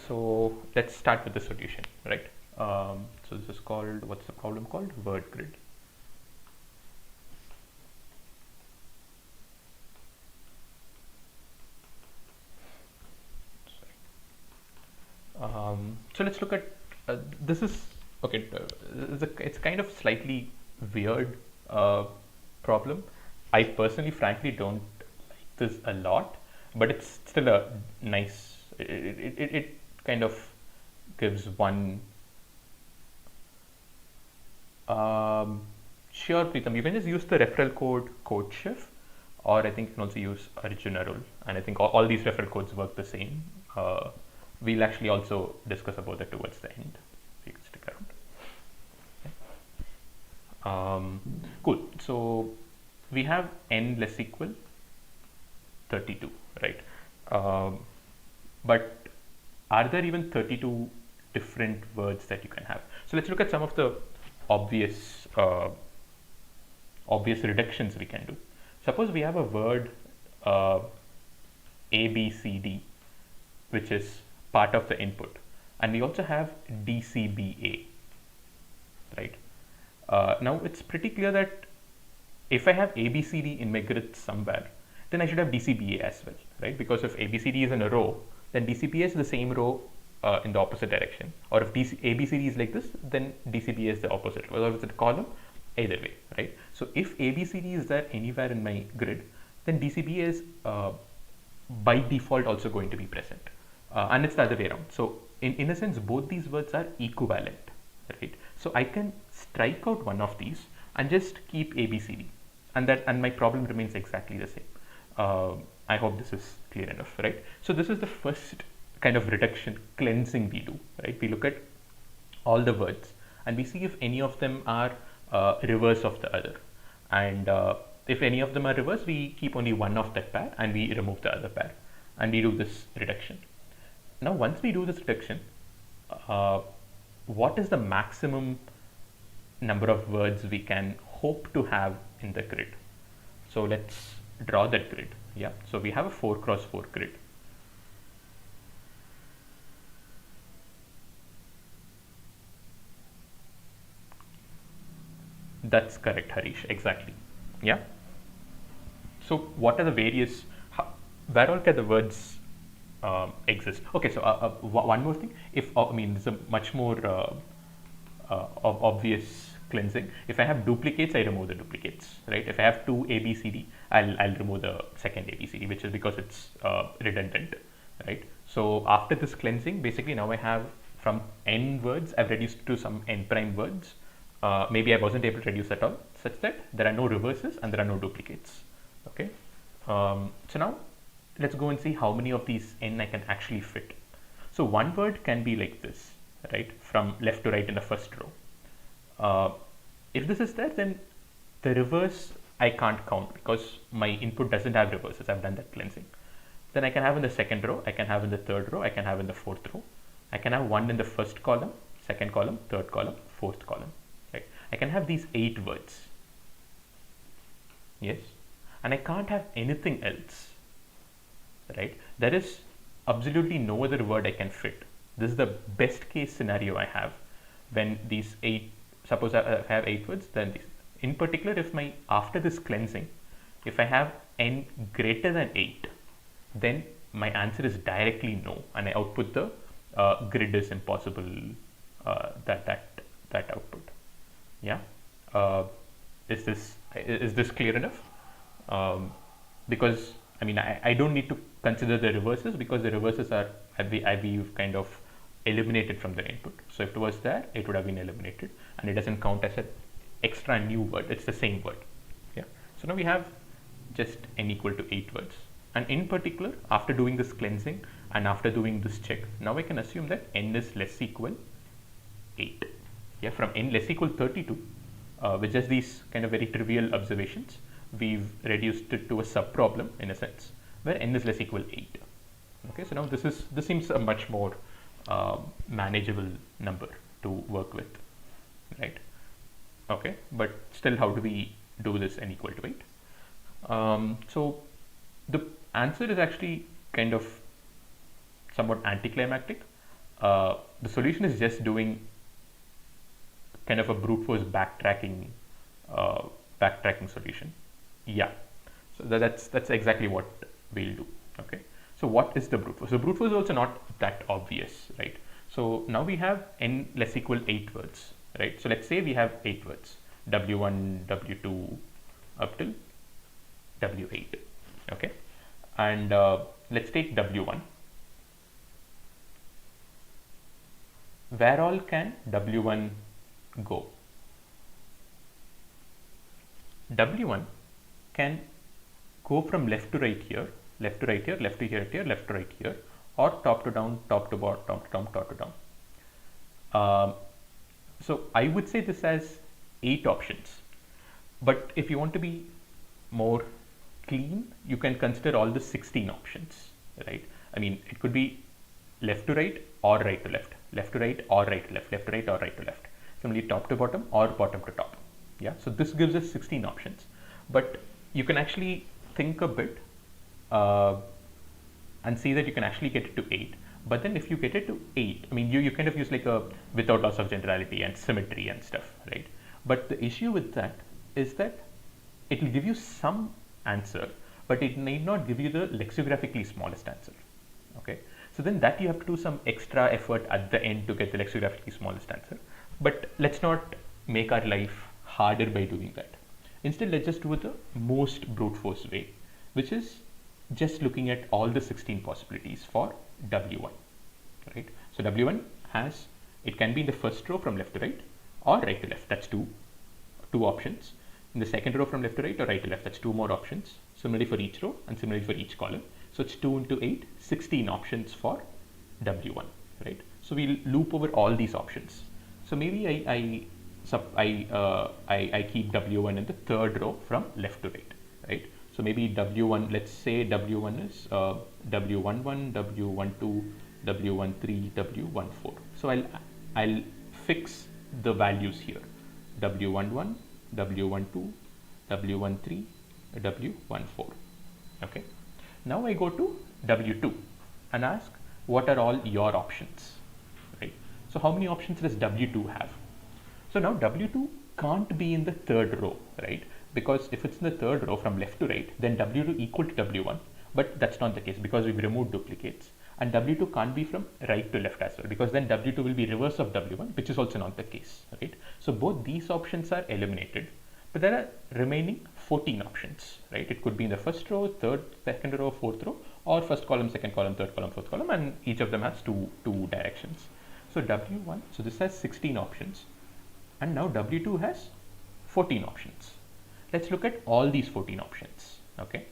So let's start with the solution, right? So this is called, what's the problem called? Word grid. So let's look at this is okay. It's kind of slightly weird problem. I personally, frankly, don't like this a lot, but it's still a nice. It kind of gives one. Sure, Preetham, you can just use the referral code CodeChef, or I think you can also use Arjun Arul, and I think all these referral codes work the same. We'll actually also discuss about that towards the end. So you can stick around. Cool. So we have n less equal 32, right? But are there even 32 different words that you can have? So let's look at some of the obvious reductions we can do. Suppose we have a word A, B, C, D, which is part of the input, and we also have DCBA, right? Now it's pretty clear that if I have ABCD in my grid somewhere, then I should have DCBA as well, right? Because if ABCD is in a row, then DCBA is the same row in the opposite direction. Or if ABCD is like this, then DCBA is the opposite, whether it's a column, either way, right? So if ABCD is there anywhere in my grid, then DCBA is by default also going to be present. And it's the other way around. So in a sense, both these words are equivalent, right? So I can strike out one of these and just keep ABCD, and my problem remains exactly the same. I hope this is clear enough, right? So this is the first kind of reduction cleansing we do, right? We look at all the words and we see if any of them are reverse of the other, and if any of them are reverse, we keep only one of that pair and we remove the other pair, and we do this reduction. Now once we do this reduction, what is the maximum number of words we can hope to have in the grid? So let's draw that grid. Yeah, so we have a 4x4 grid. That's correct, Harish, exactly. Yeah. So what are the various, where all can the words exist? Okay, so one more thing. If I mean, it's a much more obvious cleansing. If I have duplicates, I remove the duplicates, right? If I have two ABCD, I'll remove the second ABCD, which is because it's redundant, right? So after this cleansing, basically now I have from n words, I've reduced to some n prime words. Maybe I wasn't able to reduce at all, such that there are no reverses and there are no duplicates. Okay. So now let's go and see how many of these n I can actually fit. So one word can be like this, right, from left to right in the first row. If this is there, then the reverse I can't count because my input doesn't have reverses. I've done that cleansing. Then I can have in the second row, I can have in the third row, I can have in the fourth row. I can have one in the first column, second column, third column, fourth column. Right? I can have these 8 words. Yes, and I can't have anything else. Right? There is absolutely no other word I can fit. This is the best case scenario I have when these 8, suppose I have 8 words, then these, in particular, if my, after this cleansing, if I have n greater than 8, then my answer is directly no, and I output the grid is impossible, that output. Yeah, is this clear enough? Because I mean, I don't need to consider the reverses because the reverses are we've kind of eliminated from the input. So if it was there, it would have been eliminated, and it doesn't count as an extra new word. It's the same word. Yeah. So now we have just n equal to 8 words, and in particular, after doing this cleansing and after doing this check, now I can assume that n is less equal 8. Yeah, from n less equal 32, with just these kind of very trivial observations, we've reduced it to a sub-problem in a sense, where n is less equal 8. Okay, so now this seems a much more manageable number to work with, right? Okay, but still, how do we do this n equal to 8? So the answer is actually kind of somewhat anticlimactic. the solution is just doing kind of a brute force backtracking solution. Yeah, so that's exactly what we'll do. Okay, so what is the brute force? So brute force is also not that obvious, right? So now we have n less equal 8 words, right? So let's say we have 8 words, w1, w2 up till w8. Okay, and let's take w1. Where all can w1 go? W1 can go from left to right here, left to right here, left to here, left to right here, or top to down, top to bottom, top to down, top to down. So I would say this has 8 options, but if you want to be more clean, you can consider all the 16 options, right? I mean, it could be left to right or right to left, left to right or right to left, left to right or right to left, similarly top to bottom or bottom to top. Yeah, so this gives us 16 options, but you can actually think a bit and see that you can actually get it to 8. But then if you get it to 8, I mean, you kind of use like a without loss of generality and symmetry and stuff, right? But the issue with that is that it will give you some answer, but it may not give you the lexicographically smallest answer. Okay, so then that you have to do some extra effort at the end to get the lexicographically smallest answer. But let's not make our life harder by doing that. Instead, let's just do it the most brute force way, which is just looking at all the 16 possibilities for W1, right? So W1 has, it can be in the first row from left to right or right to left. That's two options. In the second row from left to right or right to left, that's 2 more options. Similarly for each row and similarly for each column. So it's 2 into 8, 16 options for W1, right? So we'll loop over all these options. So maybe I keep W1 in the third row from left to right, right? So maybe W1, let's say W1 is W11, W12, W13, W14. So I'll fix the values here, W11, W12, W13, W14. Okay. Now I go to W2 and ask, what are all your options, right? So how many options does W2 have? So now W2 can't be in the third row, right? Because if it's in the third row from left to right, then W2 equal to W1, but that's not the case because we've removed duplicates. And W2 can't be from right to left as well, because then W2 will be reverse of W1, which is also not the case, right? So both these options are eliminated, but there are remaining 14 options, right? It could be in the first row, third, second row, fourth row, or first column, second column, third column, fourth column, and each of them has two directions. So W1, so this has 16 options, and now W2 has 14 options. Let's look at all these 14 options, okay?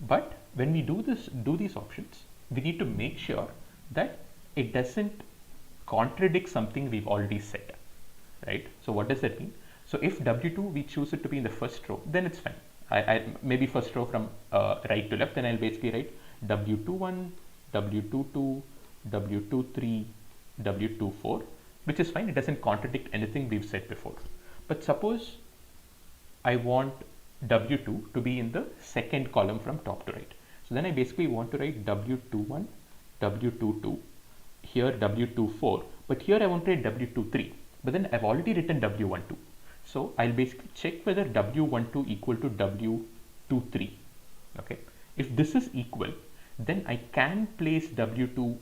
But when we do these options, we need to make sure that it doesn't contradict something we've already said, right? So what does that mean? So if W2, we choose it to be in the first row, then it's fine. I maybe first row from right to left, then I'll basically write W21, W22, W23, W24, which is fine. It doesn't contradict anything we've said before. But suppose I want W2 to be in the second column from top to right. So then I basically want to write W21, W22, here W24, but here I want to write W23, but then I've already written W12. So I'll basically check whether W12 equal to W23, okay? If this is equal, then I can place W2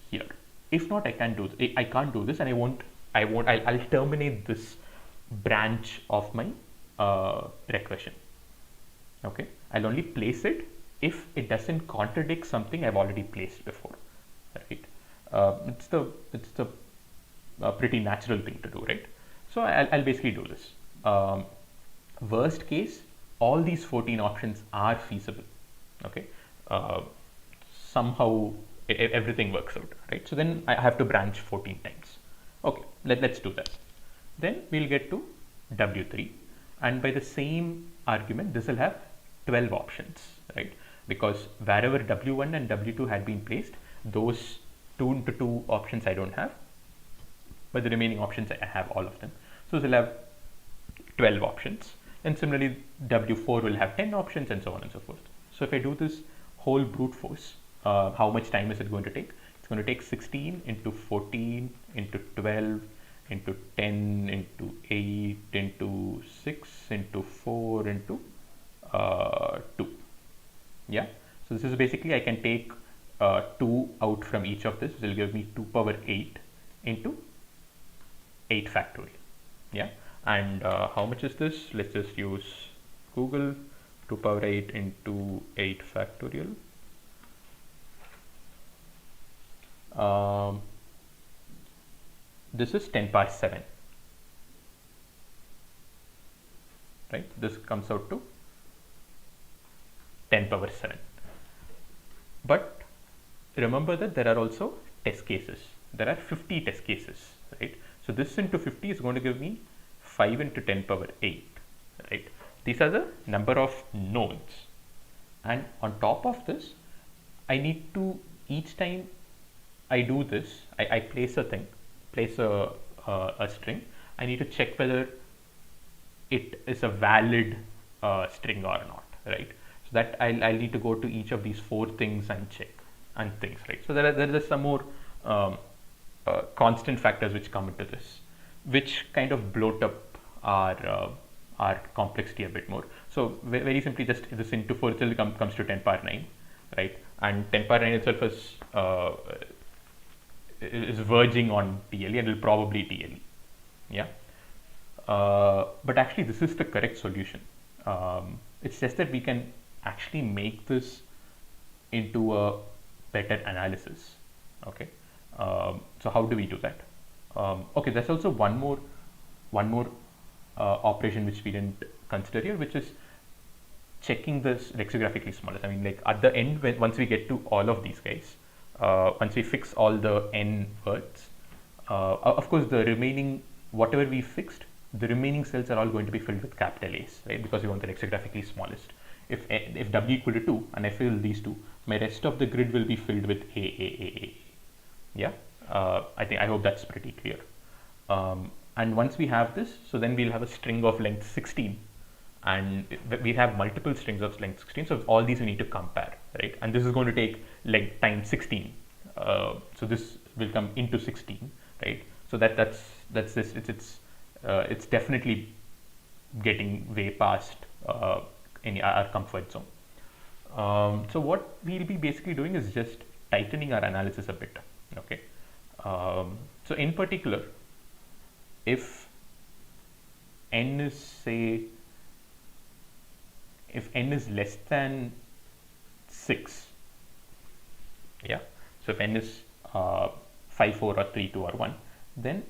here. If not, I can't do this, and I'll terminate this branch of my recursion. Okay, I'll only place it if it doesn't contradict something I've already placed before, right? It's the pretty natural thing to do, right? So I'll basically do this. Worst case, all these 14 options are feasible, okay? Somehow everything works out, right? So then I have to branch 14 times. Okay, let's do that. Then we'll get to W3, and by the same argument, this will have 12 options, right? Because wherever W1 and W2 had been placed, those 2 into 2 options I don't have, but the remaining options I have all of them. So we'll have 12 options, and similarly W4 will have 10 options, and so on and so forth. So if I do this whole brute force, how much time is it going to take? It's going to take 16 into 14 into 12 into 10 into 8 into 6 into 4 into 2. Yeah, so this is basically, I can take 2 out from each of this, which will give me 2 power 8 into 8 factorial. Yeah, and how much is this? Let's just use Google. 2 power 8 into 8 factorial. This is 10 power 7, right? This comes out to 10 power 7. But remember that there are also test cases. There are 50 test cases, right? So this into 50 is going to give me 5 into 10 power 8, right? These are the number of nodes. And on top of this, I need to, each time I do this, I place a thing, place a string, I need to check whether it is a valid string or not, right? So that I'll need to go to each of these 4 things and check and things, right? So there are some more constant factors which come into this, which kind of bloat up our complexity a bit more. So very simply, just this into 4 itself comes to 10 power 9, right? And 10 power 9 itself is verging on TLE and will probably TLE. Yeah. But actually, this is the correct solution. It's just that we can actually make this into a better analysis. Okay. So how do we do that? Okay, there's also one more operation which we didn't consider here, which is checking this lexicographically smallest. I mean, like at the end, once we get to all of these guys, once we fix all the n words, of course, the remaining, whatever we fixed, the remaining cells are all going to be filled with capital A's, right? Because we want the lexicographically smallest. If w equal to 2 and I fill these 2, my rest of the grid will be filled with A. Yeah, I hope that's pretty clear. And once we have this, so then we'll have a string of length 16, and we have multiple strings of length 16. So all these we need to compare, right? And this is going to take length times 16. So this will come into 16, right? So that's this. It's definitely getting way past any our comfort zone. So what we'll be basically doing is just tightening our analysis a bit. Okay. So in particular, if n is, say, if n is less than 6, yeah, so if n is 5, 4 or 3, 2 or 1, then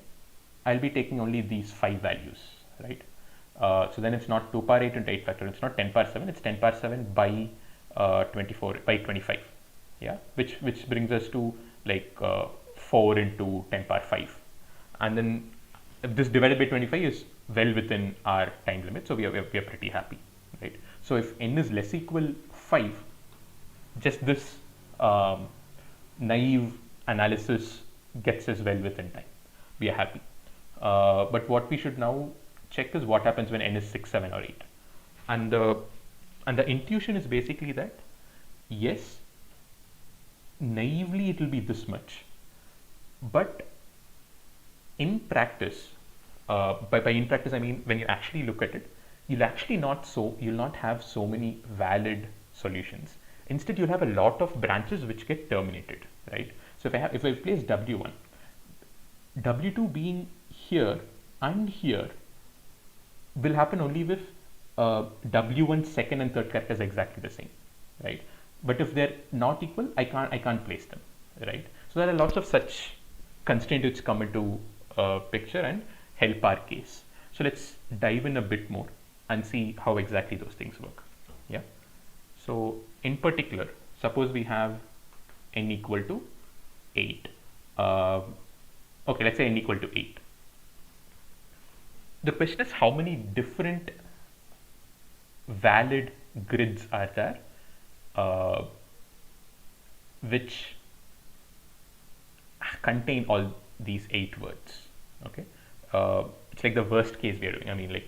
I'll be taking only these 5 values, right? So then it's not 2 power 8 into 8 factorial, it's not 10 power 7, it's 10 power 7 by 24 by 25, yeah, which brings us to like 4 into 10 power 5, and then if this divided by 25 is well within our time limit, so we are pretty happy, right? So if n is less equal 5, just this naive analysis gets us well within time. We are happy. But what we should now check is what happens when n is 6, 7 or 8. And the intuition is basically that, yes, naively it will be this much, but in practice, by in practice I mean when you actually look at it, you'll not have so many valid solutions. Instead, you'll have a lot of branches which get terminated, right? So if I place W1, W2 being here and here will happen only with W1 second and third characters exactly the same, right? But if they're not equal, I can't place them, right? So there are lots of such constraints which come into picture and help our case. So let's dive in a bit more and see how exactly those things work. Yeah. So in particular, suppose we have n equal to 8. Okay, let's say n equal to 8. The question is, how many different valid grids are there which contain all these 8 words? Okay, it's like the worst case we are doing. I mean, like,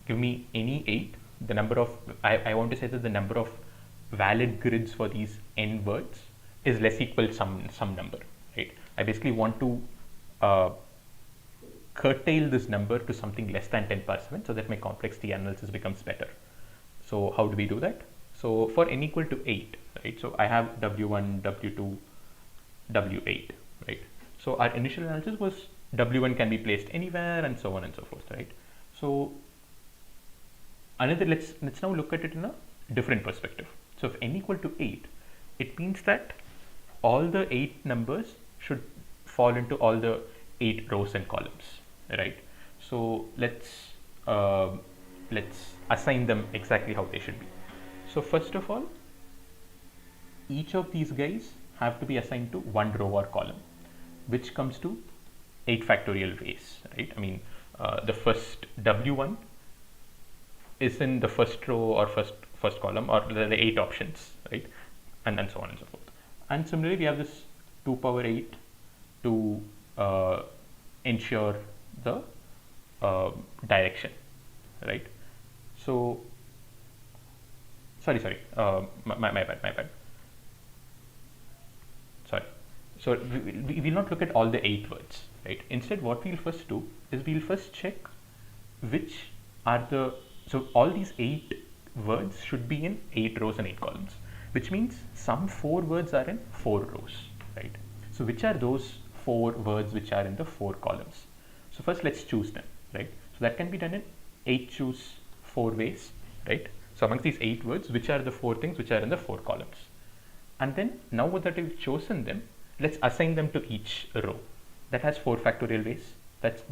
give me any 8, the number of, I want to say that the number of valid grids for these n words is less equal some number, right? I basically want to curtail this number to something less than 10 power 7 so that my complexity analysis becomes better. So how do we do that? So for n equal to 8, right? So I have W1, W2, W8, right? So our initial analysis was W1 can be placed anywhere and so on and so forth, right? So let's now look at it in a different perspective. So if n equal to 8, it means that all the 8 numbers should fall into all the 8 rows and columns, right? So let's assign them exactly how they should be. So first of all, each of these guys have to be assigned to one row or column, which comes to 8 factorial ways, right? I mean, the first W1 is in the first row or first column, or the 8 options, right? And so on and so forth. And similarly, we have this 2 power 8 to ensure the direction, right? So sorry, my bad. Sorry. So we will not look at all the 8 words, right? Instead, what we'll first do is we'll first check which are the, so all these 8 words should be in 8 rows and 8 columns, which means some 4 words are in 4 rows, right? So which are those 4 words which are in the 4 columns? So first let's choose them, right? So that can be done in 8 choose 4 ways, right? So amongst these 8 words, which are the 4 things which are in the 4 columns? And then now that we've chosen them, let's assign them to each row. That has 4 factorial ways. That's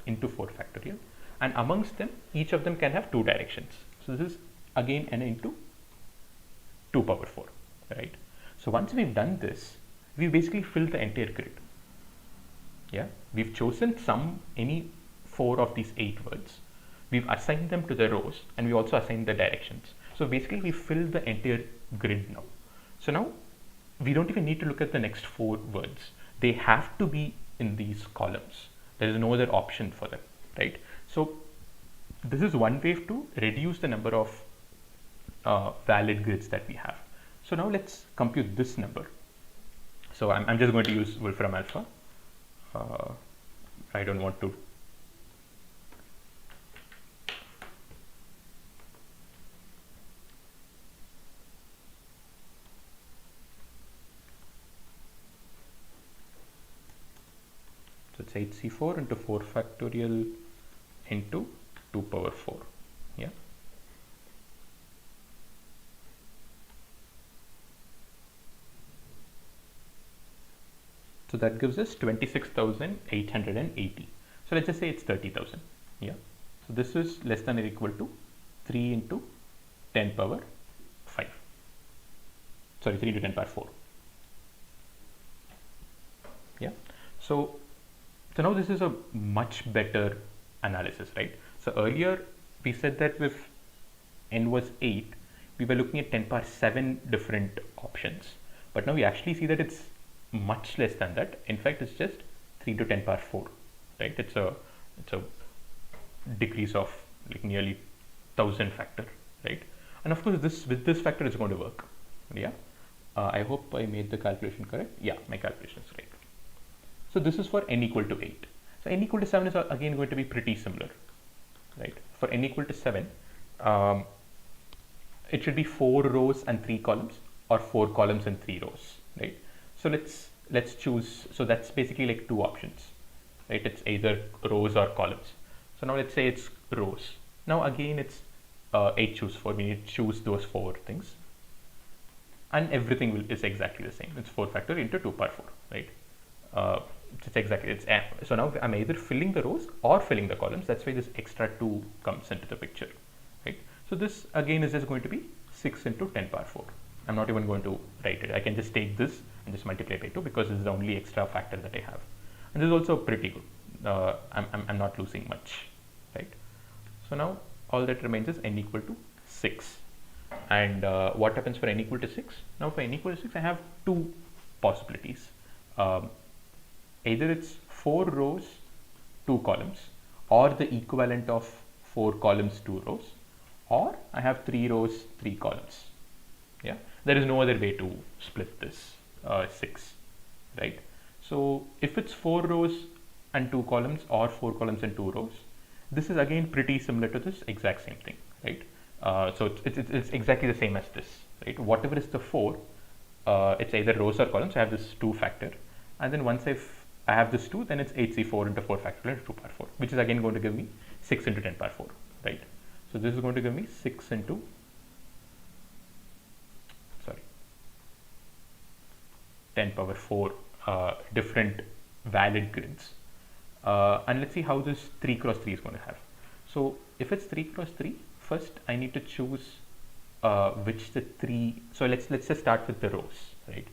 into 4 factorial. And amongst them, each of them can have 2 directions. So this is again n into 2 power 4, right? So once we've done this, we basically filled the entire grid. Yeah, we've chosen any 4 of these 8 words. We've assigned them to the rows, and we also assigned the directions. So basically, we filled the entire grid now. So now we don't even need to look at the next 4 words. They have to be in these columns. There is no other option for them, right? So this is one way to reduce the number of valid grids that we have. So now let's compute this number. So I'm just going to use Wolfram Alpha. I don't want to. So it's 8c4 into 4 factorial into 2 power 4. Yeah. So that gives us 26,880. So let's just say it's 30,000. Yeah. So this is less than or equal to 3 into 10 power 5. Sorry, 3 into 10 power 4. Yeah. So now this is a much better analysis, right? So earlier we said that if n was 8, we were looking at 10 power 7 different options. But now we actually see that it's much less than that. In fact, it's just 3 to 10 power 4, right? It's a decrease of like nearly 1000 factor, right? And of course, with this factor is going to work. Yeah. I hope I made the calculation correct. Yeah, my calculation is right. So this is for n equal to 8. So n equal to 7 is again going to be pretty similar, right? For n equal to 7, it should be 4 rows and 3 columns, or 4 columns and 3 rows, right? So let's choose. So that's basically like 2 options, right? It's either rows or columns. So now let's say it's rows. Now again it's 8 choose 4. We need to choose those 4 things, and everything is exactly the same. It's 4 factorial into 2 power 4, right? So now I'm either filling the rows or filling the columns. That's why this extra 2 comes into the picture, right? So this again is just going to be 6 into 10 power 4. I'm not even going to write it. I can just take this and just multiply by 2 because this is the only extra factor that I have. And this is also pretty good. I'm not losing much, right? So now all that remains is n equal to 6. And what happens for n equal to 6? Now for n equal to 6, I have 2 possibilities. Either it's 4 rows, 2 columns, or the equivalent of 4 columns, 2 rows, or I have 3 rows, 3 columns. Yeah, there is no other way to split this 6, right? So if it's 4 rows and 2 columns or 4 columns and 2 rows, this is again pretty similar to this exact same thing, right? So it's exactly the same as this, right? Whatever is the 4, it's either rows or columns. I have this 2 factor, and then once I have this 2, then it's 8c4 into 4 factorial into 2 power 4, which is again going to give me 6 into 10 power 4, right? So this is going to give me 6 into, sorry, 10 power 4 different valid grids. And let's see how this 3 cross 3 is going to have. So if it's 3 cross 3, first I need to choose which the 3, so let's just start with the rows, right?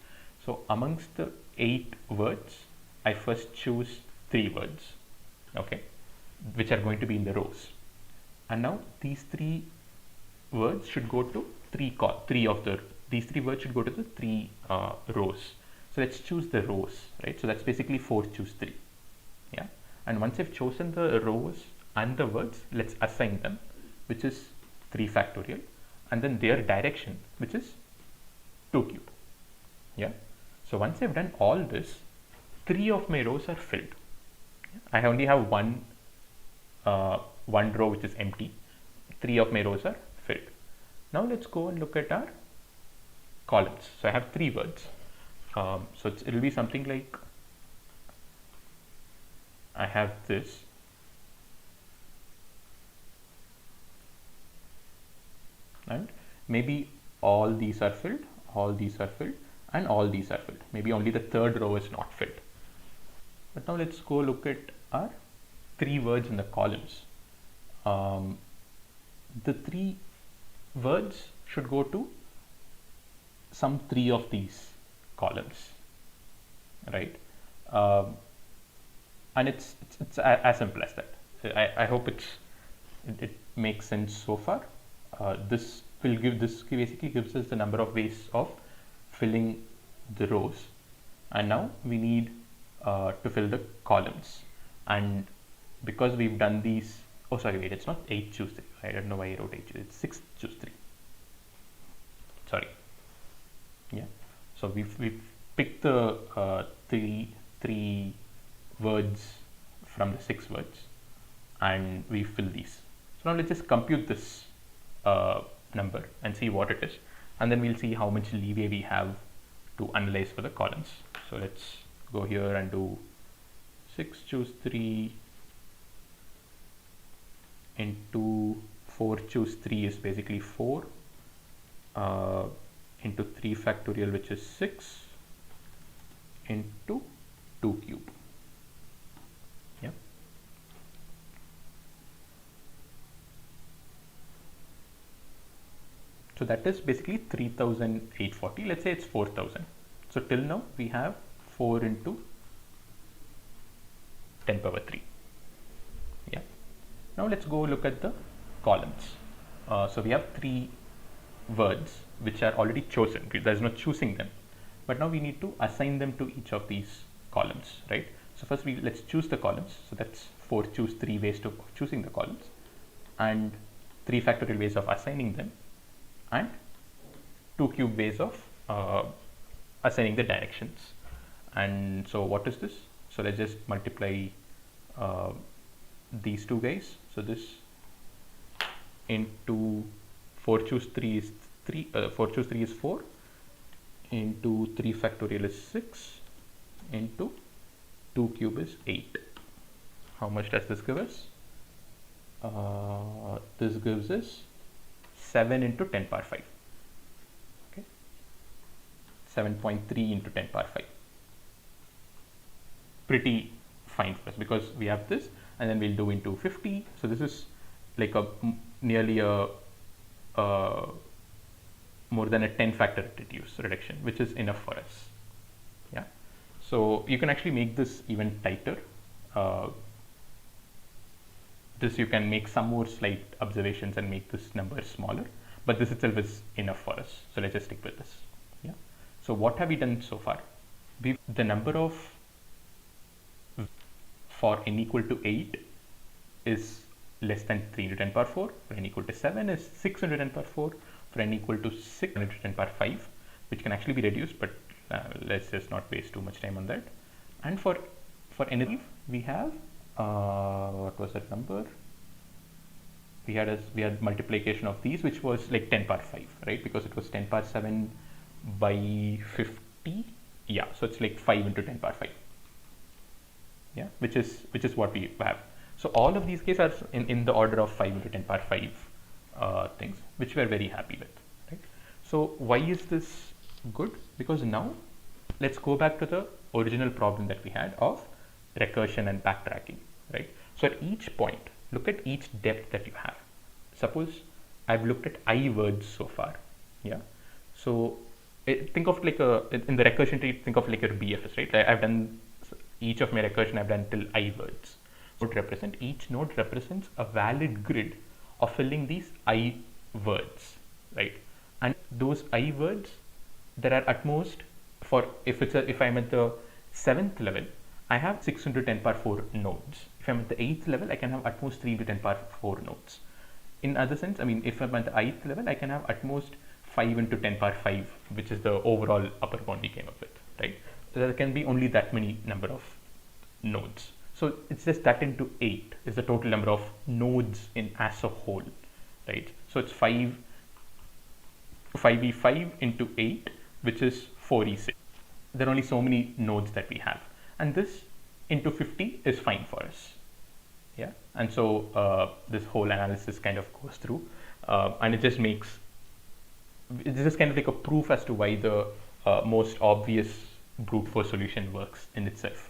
So amongst the 8 words, I first choose 3 words, okay, which are going to be in the rows. And now these 3 words should go to these 3 words should go to the 3 rows. So let's choose the rows, right? So that's basically 4 choose 3, yeah. And once I've chosen the rows and the words, let's assign them, which is 3 factorial, and then their direction, which is 2 cube, yeah. So once I've done all this, 3 of my rows are filled. I only have one row which is empty. 3 of my rows are filled. Now let's go and look at our columns. So I have 3 words. So it will be something like, I have this, and maybe all these are filled, all these are filled, and all these are filled. Maybe only the 3rd row is not filled. But now let's go look at our 3 words in the columns. The 3 words should go to some 3 of these columns, right? And it's as simple as that. I hope it makes sense so far. This basically gives us the number of ways of filling the rows, and now we need to fill the columns. And because we've done these, oh sorry, wait, it's not 8 choose 3. I don't know why I wrote 8 choose, it's 6 choose 3. Sorry. Yeah. So we've picked the three words from the 6 words, and we fill these. So now let's just compute this number and see what it is, and then we'll see how much leeway we have to analyze for the columns. So let's go here and do 6 choose 3 into 4 choose 3 is basically 4 into 3 factorial, which is 6, into 2 cube. Yeah. So that is basically 3,840. Let's say it's 4,000. So till now we have 4 into 10 power 3. Yeah. Now let's go look at the columns. So we have 3 words which are already chosen. There's no choosing them, but now we need to assign them to each of these columns, right? So first let's choose the columns. So that's 4 choose 3 ways of choosing the columns, and 3 factorial ways of assigning them, and 2 cube ways of assigning the directions. And so what is this? So let's just multiply these 2 guys. So this into 4 choose 3 is 3, 4 choose 3 is 4, into 3 factorial is 6, into 2 cube is 8. How much does this give us? This gives us 7 into 10 power 5. Okay, 7.3 into 10 power 5. Pretty fine for us because we have this, and then we'll do into 50. So this is like nearly a more than a 10 factor reduction, which is enough for us. Yeah. So you can actually make this even tighter. This you can make some more slight observations and make this number smaller, but this itself is enough for us. So let's just stick with this. Yeah. So what have we done so far? The number of for n equal to 8 is less than 3 into 10 power 4. For n equal to 7 is 6 into 10 power 4. For n equal to 6 into 10 power 5, which can actually be reduced, but let's just not waste too much time on that. And for anything we have what was that number? We had multiplication of these, which was like 10 power 5, right? Because it was 10 power 7 by 50. Yeah, so it's like 5 into 10 power 5. Yeah, which is what we have. So all of these cases are in the order of 5 into 10 power 5 things, which we are very happy with, right? So why is this good? Because now let's go back to the original problem that we had of recursion and backtracking, right? So at each point, look at each depth that you have. Suppose I've looked at I words so far, yeah. So think of like in the recursion tree, think of like your BFS, right? I've done each of my recursion, I've done till I words. Each node represents a valid grid of filling these I words, right? And those I words, there are at most, for if I'm at the 7th level, I have 6 into 10 power 4 nodes. If I'm at the 8th level, I can have at most 3 into 10 power 4 nodes. In other sense, I mean, if I'm at the 8th level, I can have at most 5 into 10 power 5, which is the overall upper bound we came up with, right? So there can be only that many number of nodes. So it's just that into 8 is the total number of nodes in as a whole, right? So it's 5e5 into 8, which is 4e6. There are only so many nodes that we have, and this into 50 is fine for us. Yeah, and so this whole analysis kind of goes through, and it's just kind of like a proof as to why the most obvious brute force solution works in itself.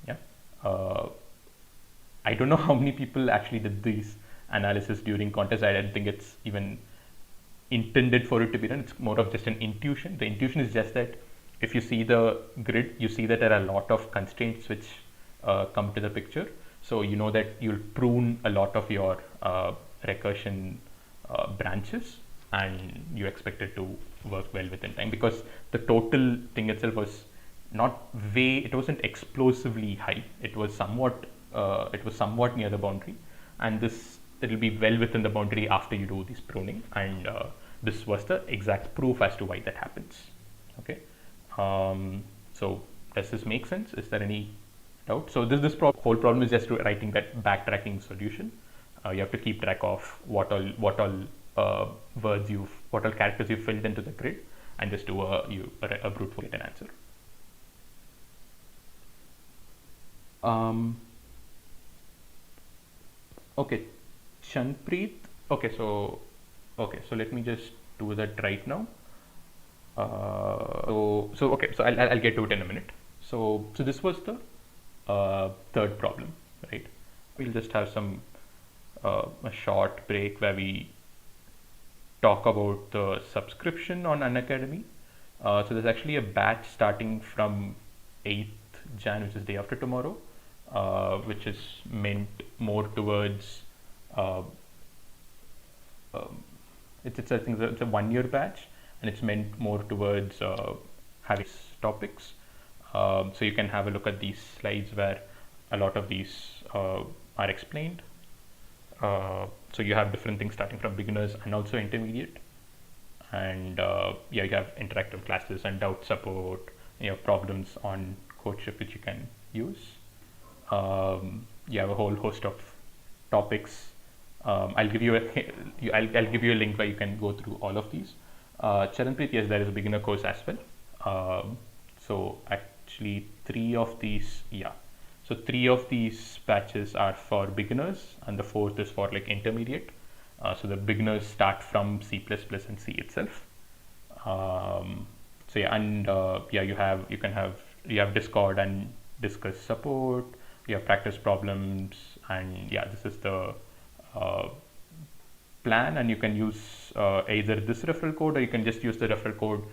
Yeah, I don't know how many people actually did these analysis during contest. I don't think it's even intended for it to be done. It's more of just an intuition. The intuition is just that if you see the grid, you see that there are a lot of constraints which come to the picture. So you know that you'll prune a lot of your recursion branches, and you expect it to work well within time, because the total thing itself was it wasn't explosively high. It was somewhat near the boundary, and it'll be well within the boundary after you do this pruning, and this was the exact proof as to why that happens. Okay, so does this make sense? Is there any doubt? So whole problem is just writing that backtracking solution. You have to keep track of what all characters you filled into the grid, and just do a brute force get an answer. Okay, Chanpreet. Okay, so let me just do that right now. So I'll get to it in a minute. So this was the third problem, right? We'll just have a short break where we talk about the subscription on Unacademy. So there's actually a batch starting from 8th Jan, which is day after tomorrow, which is meant more towards it's I think it's a 1-year batch, and it's meant more towards having topics. So you can have a look at these slides where a lot of these are explained. So you have different things starting from beginners and also intermediate, and you have interactive classes and doubt support. You have problems on CodeChef which you can use. You have a whole host of topics. I'll give you a link where you can go through all of these. Charanpreet, yes, there is a beginner course as well. So actually 3 of these, so 3 of these batches are for beginners, and the 4th is for like intermediate. So the beginners start from C++ and C itself. So you have Discord and Discuss support. You have practice problems, and this is the plan. And you can use either this referral code, or you can just use the referral code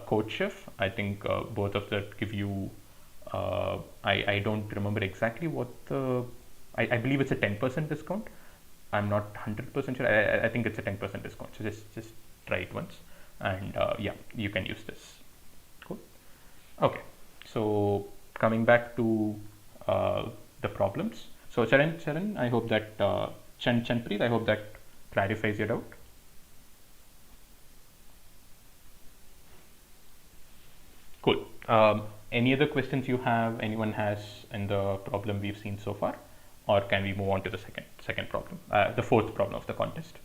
CodeChef. I think both of that give you. I don't remember exactly what I believe it's a 10% discount. I'm not 100% sure. I think it's a 10% discount. So just try it once, and you can use this. Cool. Okay. So coming back to the problems. So Charan, I hope that Chanpreet, I hope that clarifies your doubt. Cool. Any other questions you have, anyone has in the problem we've seen so far, or can we move on to the second problem, the fourth problem of the contest?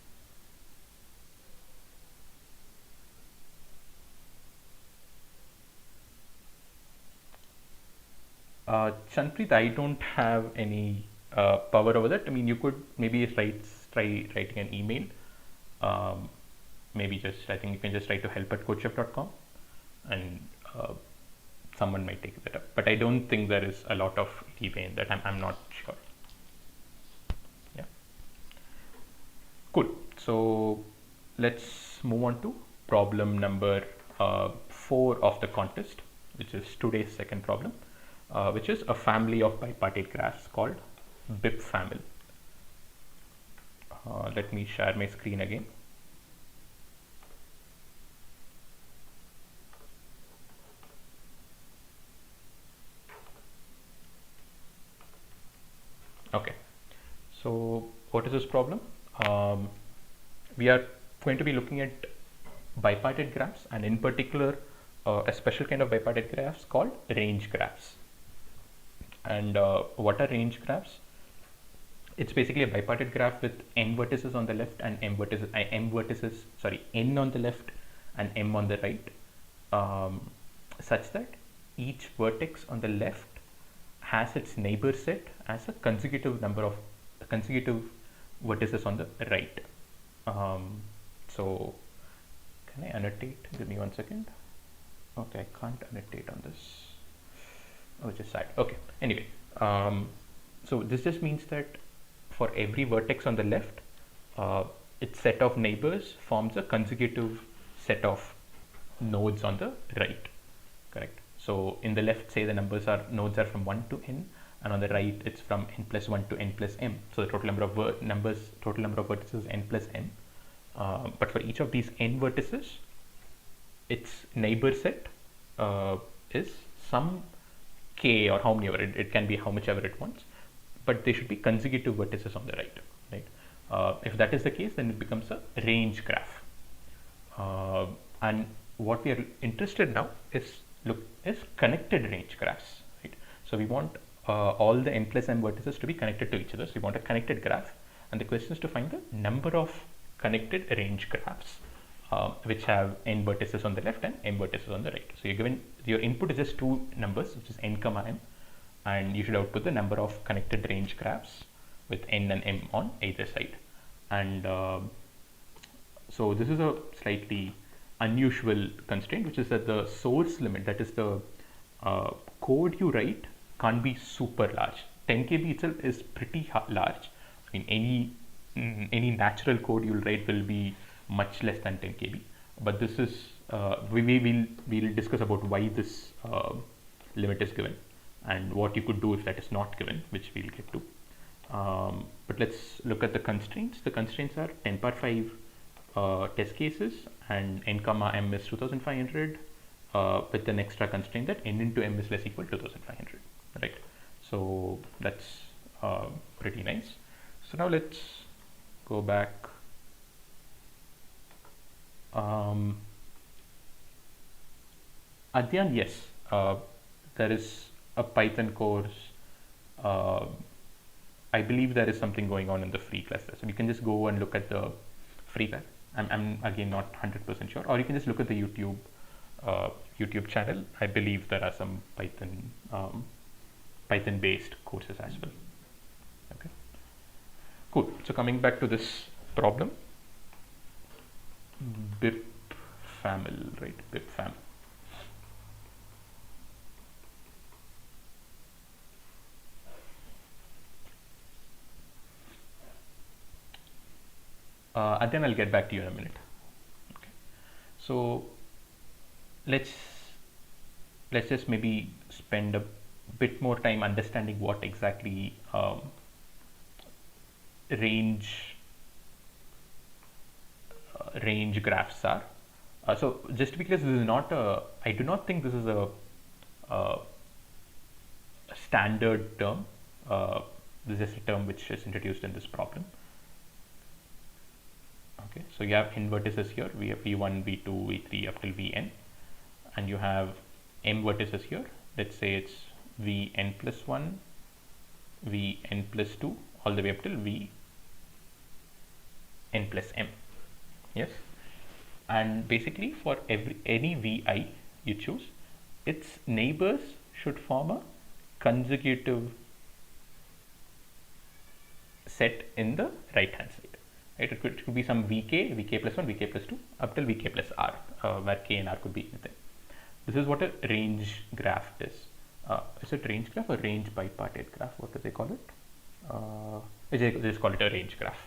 Chanpreet, I don't have any power over that. I mean, you could maybe try writing an email. Maybe I think you can just write to help@codechef.com, and someone might take that up. But I don't think there is a lot of leeway in that. I'm not sure. Yeah. Cool. So let's move on to problem number 4 of the contest, which is today's second problem, which is a family of bipartite graphs called BIPFamil. Let me share my screen again. Okay, so what is this problem? We are going to be looking at bipartite graphs, and in particular a special kind of bipartite graphs called range graphs. And what are range graphs? It's basically a bipartite graph with n vertices on the left and n on the left and m on the right, such that each vertex on the left has its neighbor set as a consecutive vertices on the right. So can I annotate? Give me 1 second. Okay, I can't annotate on this. Oh, it's just sad. Okay, anyway, so this just means that for every vertex on the left, its set of neighbors forms a consecutive set of nodes on the right. Correct. So in the left, say the nodes are from 1 to n, and on the right it's from n plus 1 to n plus m. So the total number of vertices is n plus m. But for each of these n vertices, its neighbor set is some k, or how many ever it can be, how much ever it wants, but they should be consecutive vertices on the right. Right. If that is the case, then it becomes a range graph. And what we are interested now is connected range graphs. Right. So we want all the n plus m vertices to be connected to each other. So we want a connected graph, and the question is to find the number of connected range graphs which have n vertices on the left and m vertices on the right. So you're given, your input is just two numbers, which is n comma m, and you should output the number of connected range graphs with n and m on either side. And so this is a slightly unusual constraint, which is that the source limit, that is the code you write, can't be super large. 10 KB itself is pretty large. I mean, any natural code you'll write will be much less than 10 KB. But this is we'll discuss about why this limit is given and what you could do if that is not given, which we'll get to. But let's look at the constraints. The constraints are 10 power 5 test cases, and n comma m is 2500, with an extra constraint that n into m is less equal to 2500. Right. So that's pretty nice. So now let's go back. Adyan, yes, there is a Python course. I believe there is something going on in the free class. So you can just go and look at the free class. I'm again not 100% sure, or you can just look at the YouTube channel. I believe there are some Python based courses as well. Okay, cool. So coming back to this problem, BIPFamil, right? BIPFamil. And then I'll get back to you in a minute. Okay. So let's just maybe spend a bit more time understanding what exactly range graphs are. So just to be clear, this is not a, I do not think this is a standard term. This is a term which is introduced in this problem. Okay, so you have n vertices here. We have v1, v2, v3 up till vn, and you have m vertices here. let's say it's Vn plus 1, Vn plus 2, all the way up till Vn plus m. Yes. And basically for any Vi you choose, its neighbors should form a consecutive set in the right hand side. Right? It could be some Vk plus 1, Vk plus 2 up till Vk plus r, where K and R could be anything. This is what a range graph is. Is it range graph or range bipartite graph? What do they call it? They just call it a range graph,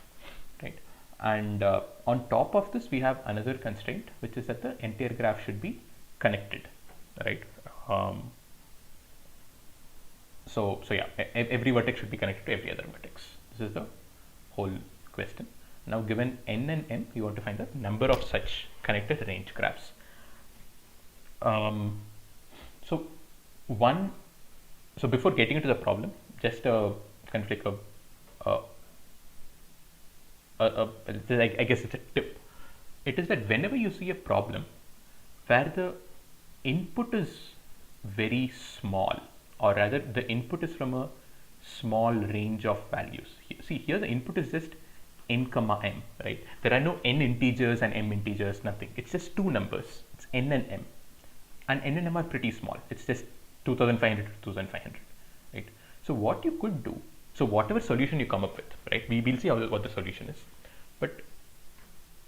right? And on top of this, we have another constraint, which is that the entire graph should be connected, right? So yeah, every vertex should be connected to every other vertex. This is the whole question. Now, given n and m, you want to find the number of such connected range graphs. So before getting into the problem, just kind of like I guess it's a tip. It is that whenever you see a problem where the input is very small, or rather the input is from a small range of values. See, here the input is just n comma m, right? There are no n integers and m integers, nothing. It's just two numbers. It's n and m. And n and m are pretty small. It's just 2500 to 2500, right? So what you could do, so whatever solution you come up with, right? We will see what the solution is. But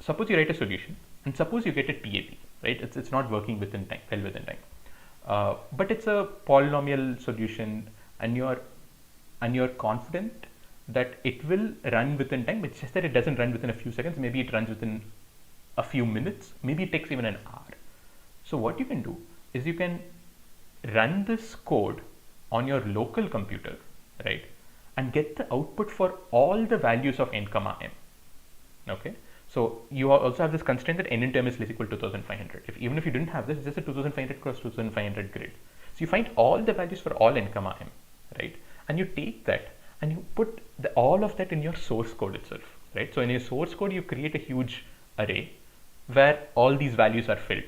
suppose you write a solution, and suppose you get a TAP, right? It's not working within time, well within time. But it's a polynomial solution, and you're confident that it will run within time. It's just that it doesn't run within a few seconds. Maybe it runs within a few minutes. Maybe it takes even an hour. So what you can do is you can run this code on your local computer, right, and get the output for all the values of n comma m. Okay, so you also have this constraint that n into m is less equal to 2500. Even if you didn't have this, it's just a 2500 cross 2500 grid. So you find all the values for all n comma m, right, and you take that and you put all of that in your source code itself, right? So in your source code, you create a huge array where all these values are filled,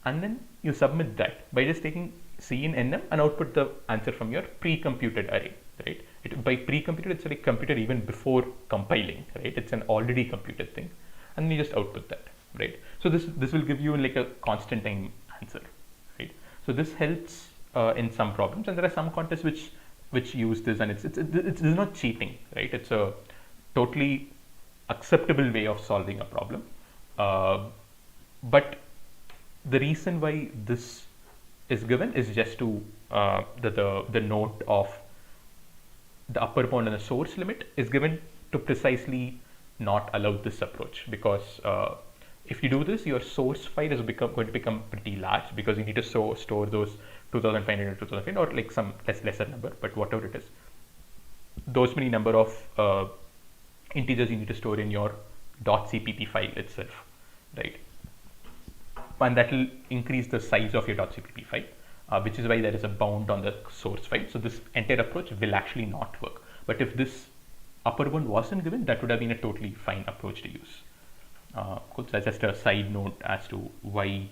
and then you submit that by just taking C in NM and output the answer from your pre-computed array, right? By pre-computed, it's like computed even before compiling, right? It's an already computed thing, and you just output that, right? So this will give you like a constant time answer, right? So this helps in some problems, and there are some contests which use this, and it's not cheating, right? It's a totally acceptable way of solving a problem, but the reason why this is given is just to the note of the upper bound and the source limit is given to precisely not allow this approach, because if you do this, your source file is going to become pretty large, because you need to store those 2500 to 2500 or like some lesser number, but whatever it is, those many number of integers you need to store in your .cpp file itself, right? And that will increase the size of your .cpp file, which is why there is a bound on the source file. So this entire approach will actually not work. But if this upper bound wasn't given, that would have been a totally fine approach to use. Cool. So that's just a side note as to why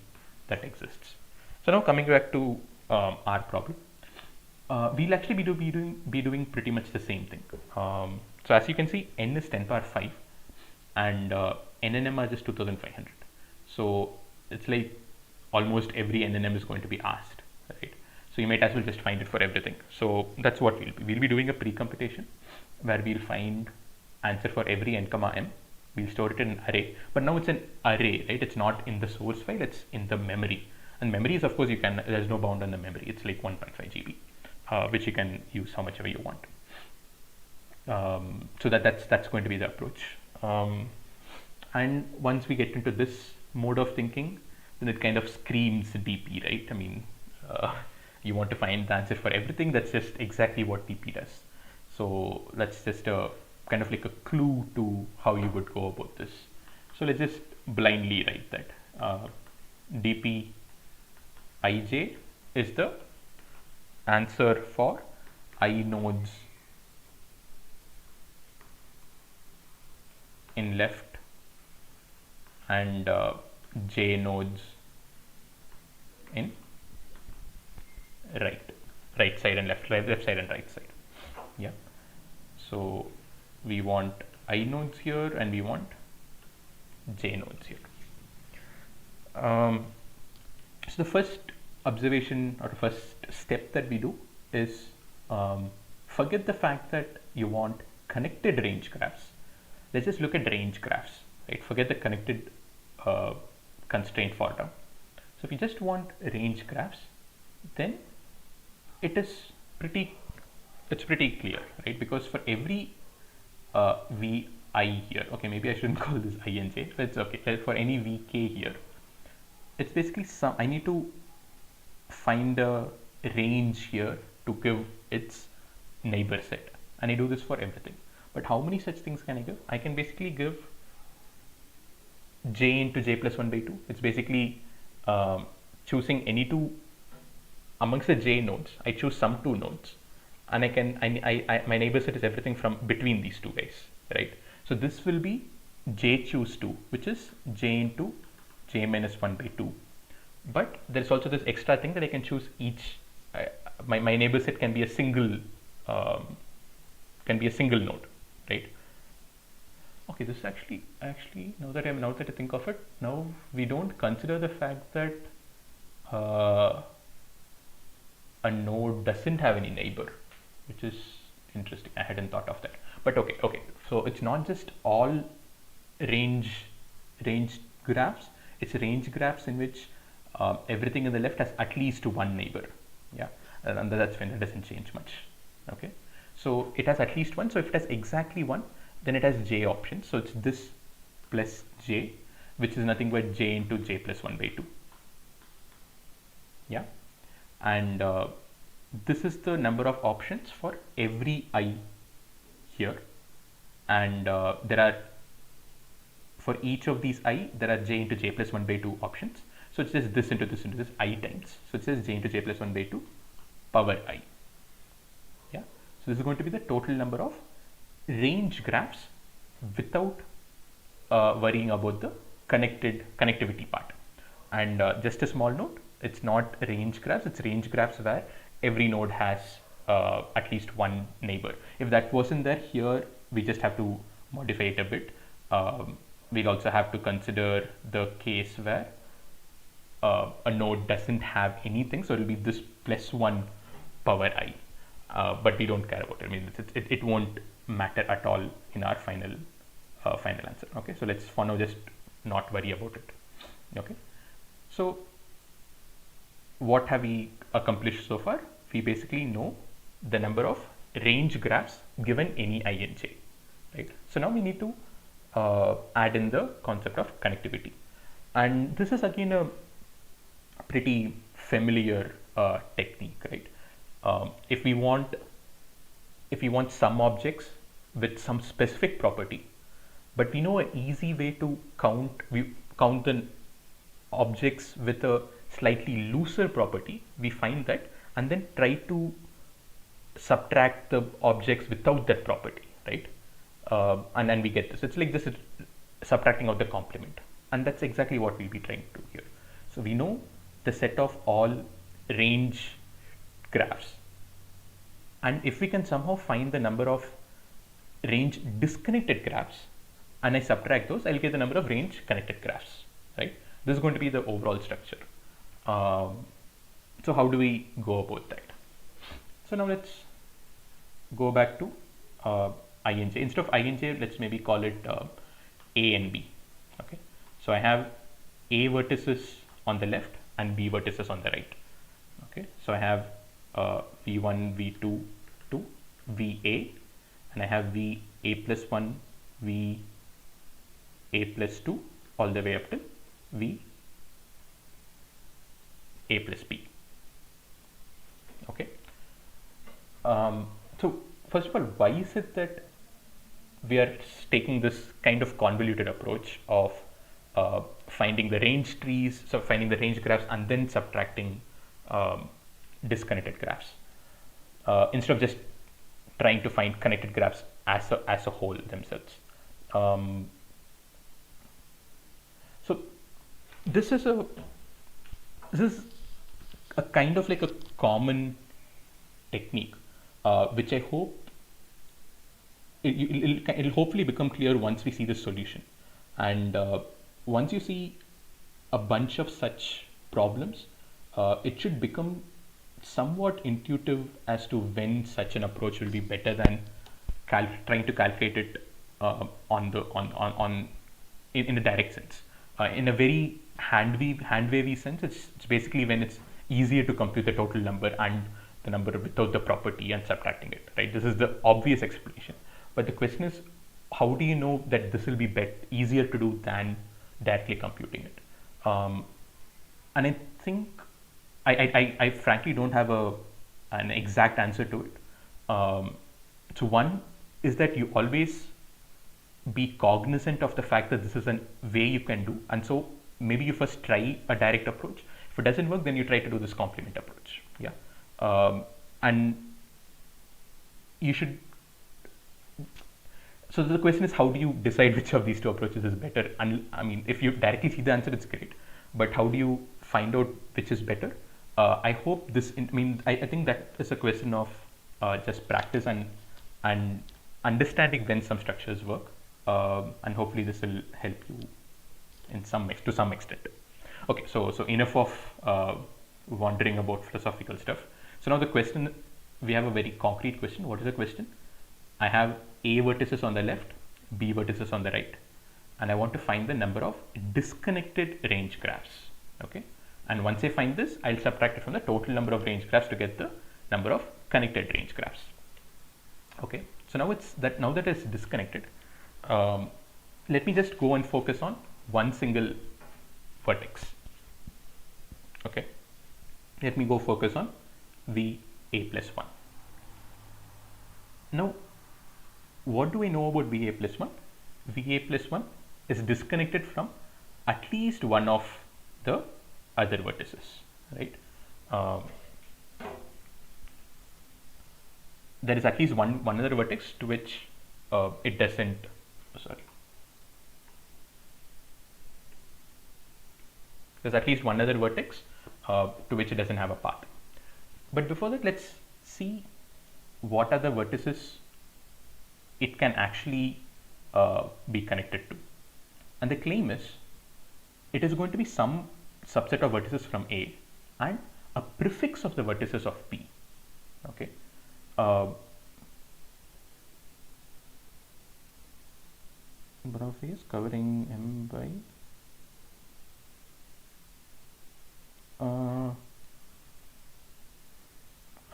that exists. So now coming back to our problem, we'll actually be doing pretty much the same thing. So as you can see, n is 10 power 5, and n and m are just 2500. So it's like almost every n and m is going to be asked, right? So you might as well just find it for everything. So that's what we'll be doing a pre-computation where we'll find answer for every n comma m. We'll store it in an array, but now it's an array, right? It's not in the source file, it's in the memory. And memory is, of course, there's no bound on the memory. It's like 1.5 GB, which you can use how much ever you want. So that's going to be the approach. And once we get into this mode of thinking, then it kind of screams DP, right? I mean, you want to find the answer for everything. That's just exactly what DP does. So that's just a kind of like a clue to how you would go about this. So let's just blindly write that. DP ij is the answer for I nodes in left and j nodes in right. right side and left side and right side. Yeah. So we want I nodes here and we want j nodes here. So the first observation or the first step that we do is forget the fact that you want connected range graphs. Let's just look at range graphs, right? Forget the connected constraint for now. So if you just want range graphs, then it's pretty clear, right? Because for every vi here, okay, maybe I shouldn't call this I and j, but it's okay. For any vk here, it's basically I need to find a range here to give its neighbor set, and I do this for everything. But how many such things can I give? I can basically give j into j plus 1 by 2. It's basically choosing any two amongst the j nodes. I choose some two nodes, and my neighbor set is everything from between these two guys, right? So this will be j choose 2, which is j into j minus 1 by 2. But there's also this extra thing that I can choose each. My neighbor set can be a single node, right? Okay, this actually now that I think of it, now we don't consider the fact that a node doesn't have any neighbor, which is interesting. I hadn't thought of that. But okay. So it's not just all range graphs. It's range graphs in which everything in the left has at least one neighbor. Yeah, and that's fine. That doesn't change much. Okay, so it has at least one. So if it has exactly one, then it has j options. So it's this plus j, which is nothing but j into j plus 1 by 2. Yeah, and this is the number of options for every I here, and there are, for each of these I, there are j into j plus 1 by 2 options. So it's just this into this into this I times. So it says j into j plus 1 by 2 power I. Yeah. So this is going to be the total number of range graphs without worrying about the connectivity part. And just a small note, it's not range graphs, it's range graphs where every node has at least one neighbor. If that wasn't there here, we just have to modify it a bit. We'll also have to consider the case where a node doesn't have anything, so it'll be this plus 1 power I, but we don't care about it. I mean, it won't matter at all in our final answer. Okay, so let's for now just not worry about it. Okay, so what have we accomplished so far? We basically know the number of range graphs given any I and j, right? So now we need to add in the concept of connectivity, and this is again a pretty familiar technique, right? If we want some objects with some specific property, but we know an easy way to count the objects with a slightly looser property, we find that and then try to subtract the objects without that property, right? And then we get this. It's like just subtracting out the complement, and that's exactly what we'll be trying to do here. So we know the set of all range graphs, and if we can somehow find the number of range disconnected graphs and I subtract those, I'll get the number of range connected graphs, right? This is going to be the overall structure. So how do we go about that? So now let's go back to I and j. Instead of I and j, let's maybe call it A and B. Okay, so I have A vertices on the left and B vertices on the right. Okay, so I have V1, V2 to VA, and I have VA plus 1, VA plus 2, all the way up to VA plus B. Okay. So first of all, why is it that we are taking this kind of convoluted approach of finding the range trees, so finding the range graphs and then subtracting disconnected graphs, instead of just trying to find connected graphs as a whole themselves? So this is a kind of like a common technique, which I hope it'll hopefully become clear once we see the solution. And once you see a bunch of such problems, it should become somewhat intuitive as to when such an approach will be better than trying to calculate it in a direct sense. In a very hand wavy sense, it's basically when it's easier to compute the total number and the number without the property and subtracting it, right? This is the obvious explanation. But the question is, how do you know that this will be easier to do than directly computing it? And I think I frankly don't have an exact answer to it. So one is that you always be cognizant of the fact that this is a way you can do, and so maybe you first try a direct approach. If it doesn't work, then you try to do this complement approach. Yeah, and you should. So the question is, how do you decide which of these two approaches is better? And I mean, if you directly see the answer, it's great. But how do you find out which is better? I hope this. I think that is a question of just practice and understanding when some structures work. And hopefully this will help you to some extent. Okay, so enough of wondering about philosophical stuff. So now the question, we have a very concrete question. What is the question? I have A vertices on the left, B vertices on the right, and I want to find the number of disconnected range graphs. Okay, and once I find this, I'll subtract it from the total number of range graphs to get the number of connected range graphs. Okay, so now that it's disconnected, let me just go and focus on one single vertex. Okay, let me go focus on VA plus 1. Now, what do I know about VA plus 1? VA plus 1 is disconnected from at least one of the other vertices, right? There is at least one other vertex to which it doesn't. Sorry. There's at least one other vertex to which it doesn't have a path. But before that, let's see what are the vertices it can actually be connected to. And the claim is it is going to be some subset of vertices from A and a prefix of the vertices of B. Okay. Number of A's covering M by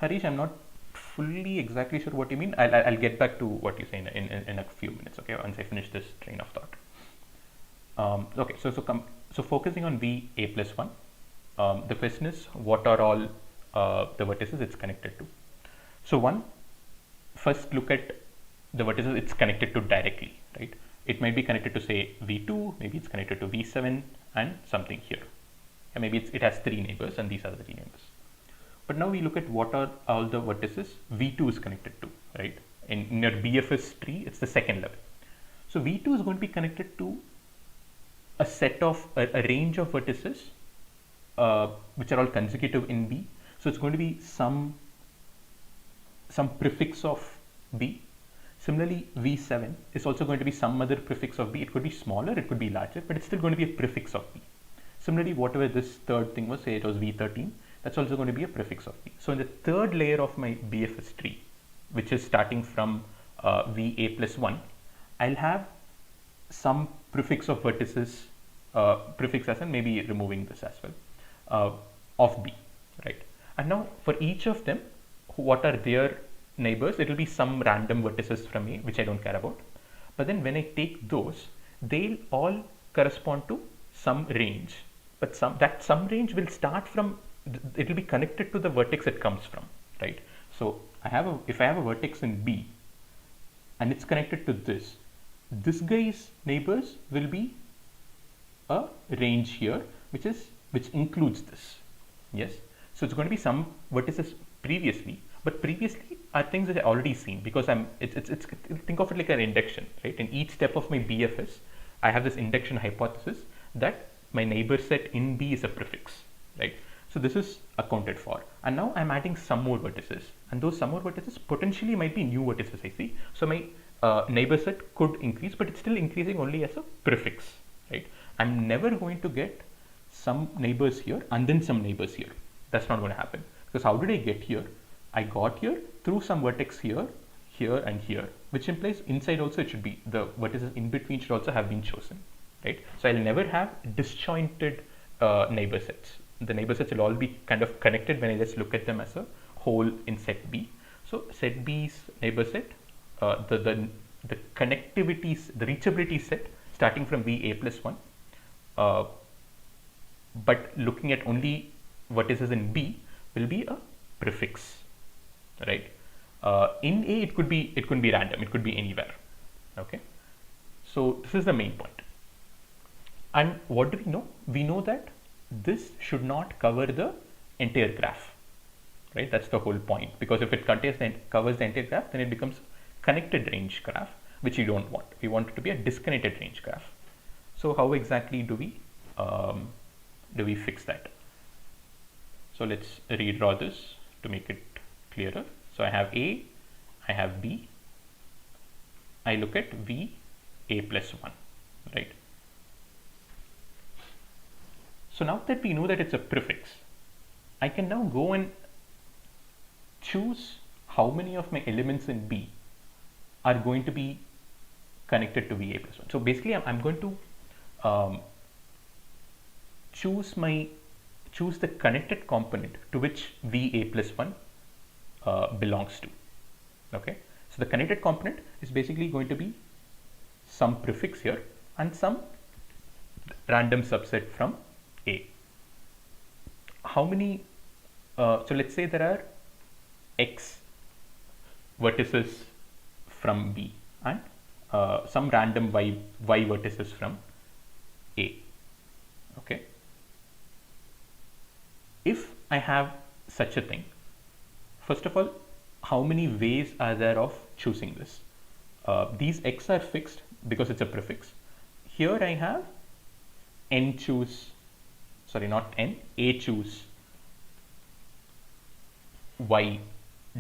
Harish, I'm not fully exactly sure what you mean. I'll get back to what you say in a few minutes. Okay, once I finish this train of thought. Okay, so focusing on VA plus 1, the question is, what are all the vertices it's connected to? So first look at the vertices it's connected to directly, right? It might be connected to, say, V2, maybe it's connected to V7 and something here. And maybe it has 3 neighbors and these are the 3 neighbors. But now we look at what are all the vertices V2 is connected to, right? In your BFS tree, it's the second level. So V2 is going to be connected to a set of a range of vertices which are all consecutive in B. So it's going to be some prefix of B. Similarly, V7 is also going to be some other prefix of B. It could be smaller, it could be larger, but it's still going to be a prefix of B. Similarly, whatever this third thing was, say it was V13, that's also going to be a prefix of B. So in the third layer of my BFS tree, which is starting from VA plus 1, I'll have some prefix of vertices, prefix as in maybe removing this as well, of B, right? And now for each of them, what are their neighbors? It will be some random vertices from A, which I don't care about. But then when I take those, they'll all correspond to some range. But some range will start from, it will be connected to the vertex it comes from, right? So if I have a vertex in B and it's connected to this guy's neighbors will be a range here, which includes this. Yes. So it's going to be some vertices previously, but previously are things that I already seen because it's think of it like an induction, right? In each step of my BFS, I have this induction hypothesis that my neighbor set in B is a prefix, right? So this is accounted for, and now I'm adding some more vertices, and those some more vertices potentially might be new vertices I see. So my neighbor set could increase, but it's still increasing only as a prefix, right? I'm never going to get some neighbors here and then some neighbors here. That's not going to happen, because how did I get here? I got here through some vertex here, here and here, which implies inside also it should be, the vertices in between should also have been chosen, right? So I'll never have disjointed neighbor sets. The neighbor sets will all be kind of connected when I just look at them as a whole in set B. So set B's neighbor set, the connectivity, the reachability set starting from V A plus 1, but looking at only vertices in B will be a prefix, right? In A it could be random, it could be anywhere. Okay, so this is the main point. And what do we know? We know that this should not cover the entire graph, right? That's the whole point, because if it covers the entire graph, then it becomes connected range graph, which we don't want. We want it to be a disconnected range graph. So how exactly do we fix that? So let's redraw this to make it clearer. So I have A, I have B, I look at V A plus 1, right? So now that we know that it's a prefix, I can now go and choose how many of my elements in B are going to be connected to VA plus 1. So basically I'm going to choose the connected component to which VA plus 1 belongs to. Okay, so the connected component is basically going to be some prefix here and some random subset from A. How many, so let's say there are X vertices from B and some random Y vertices from A. Okay, if I have such a thing, first of all, how many ways are there of choosing this? These X are fixed because it's a prefix. Here I have N choose, sorry, not N, A choose Y,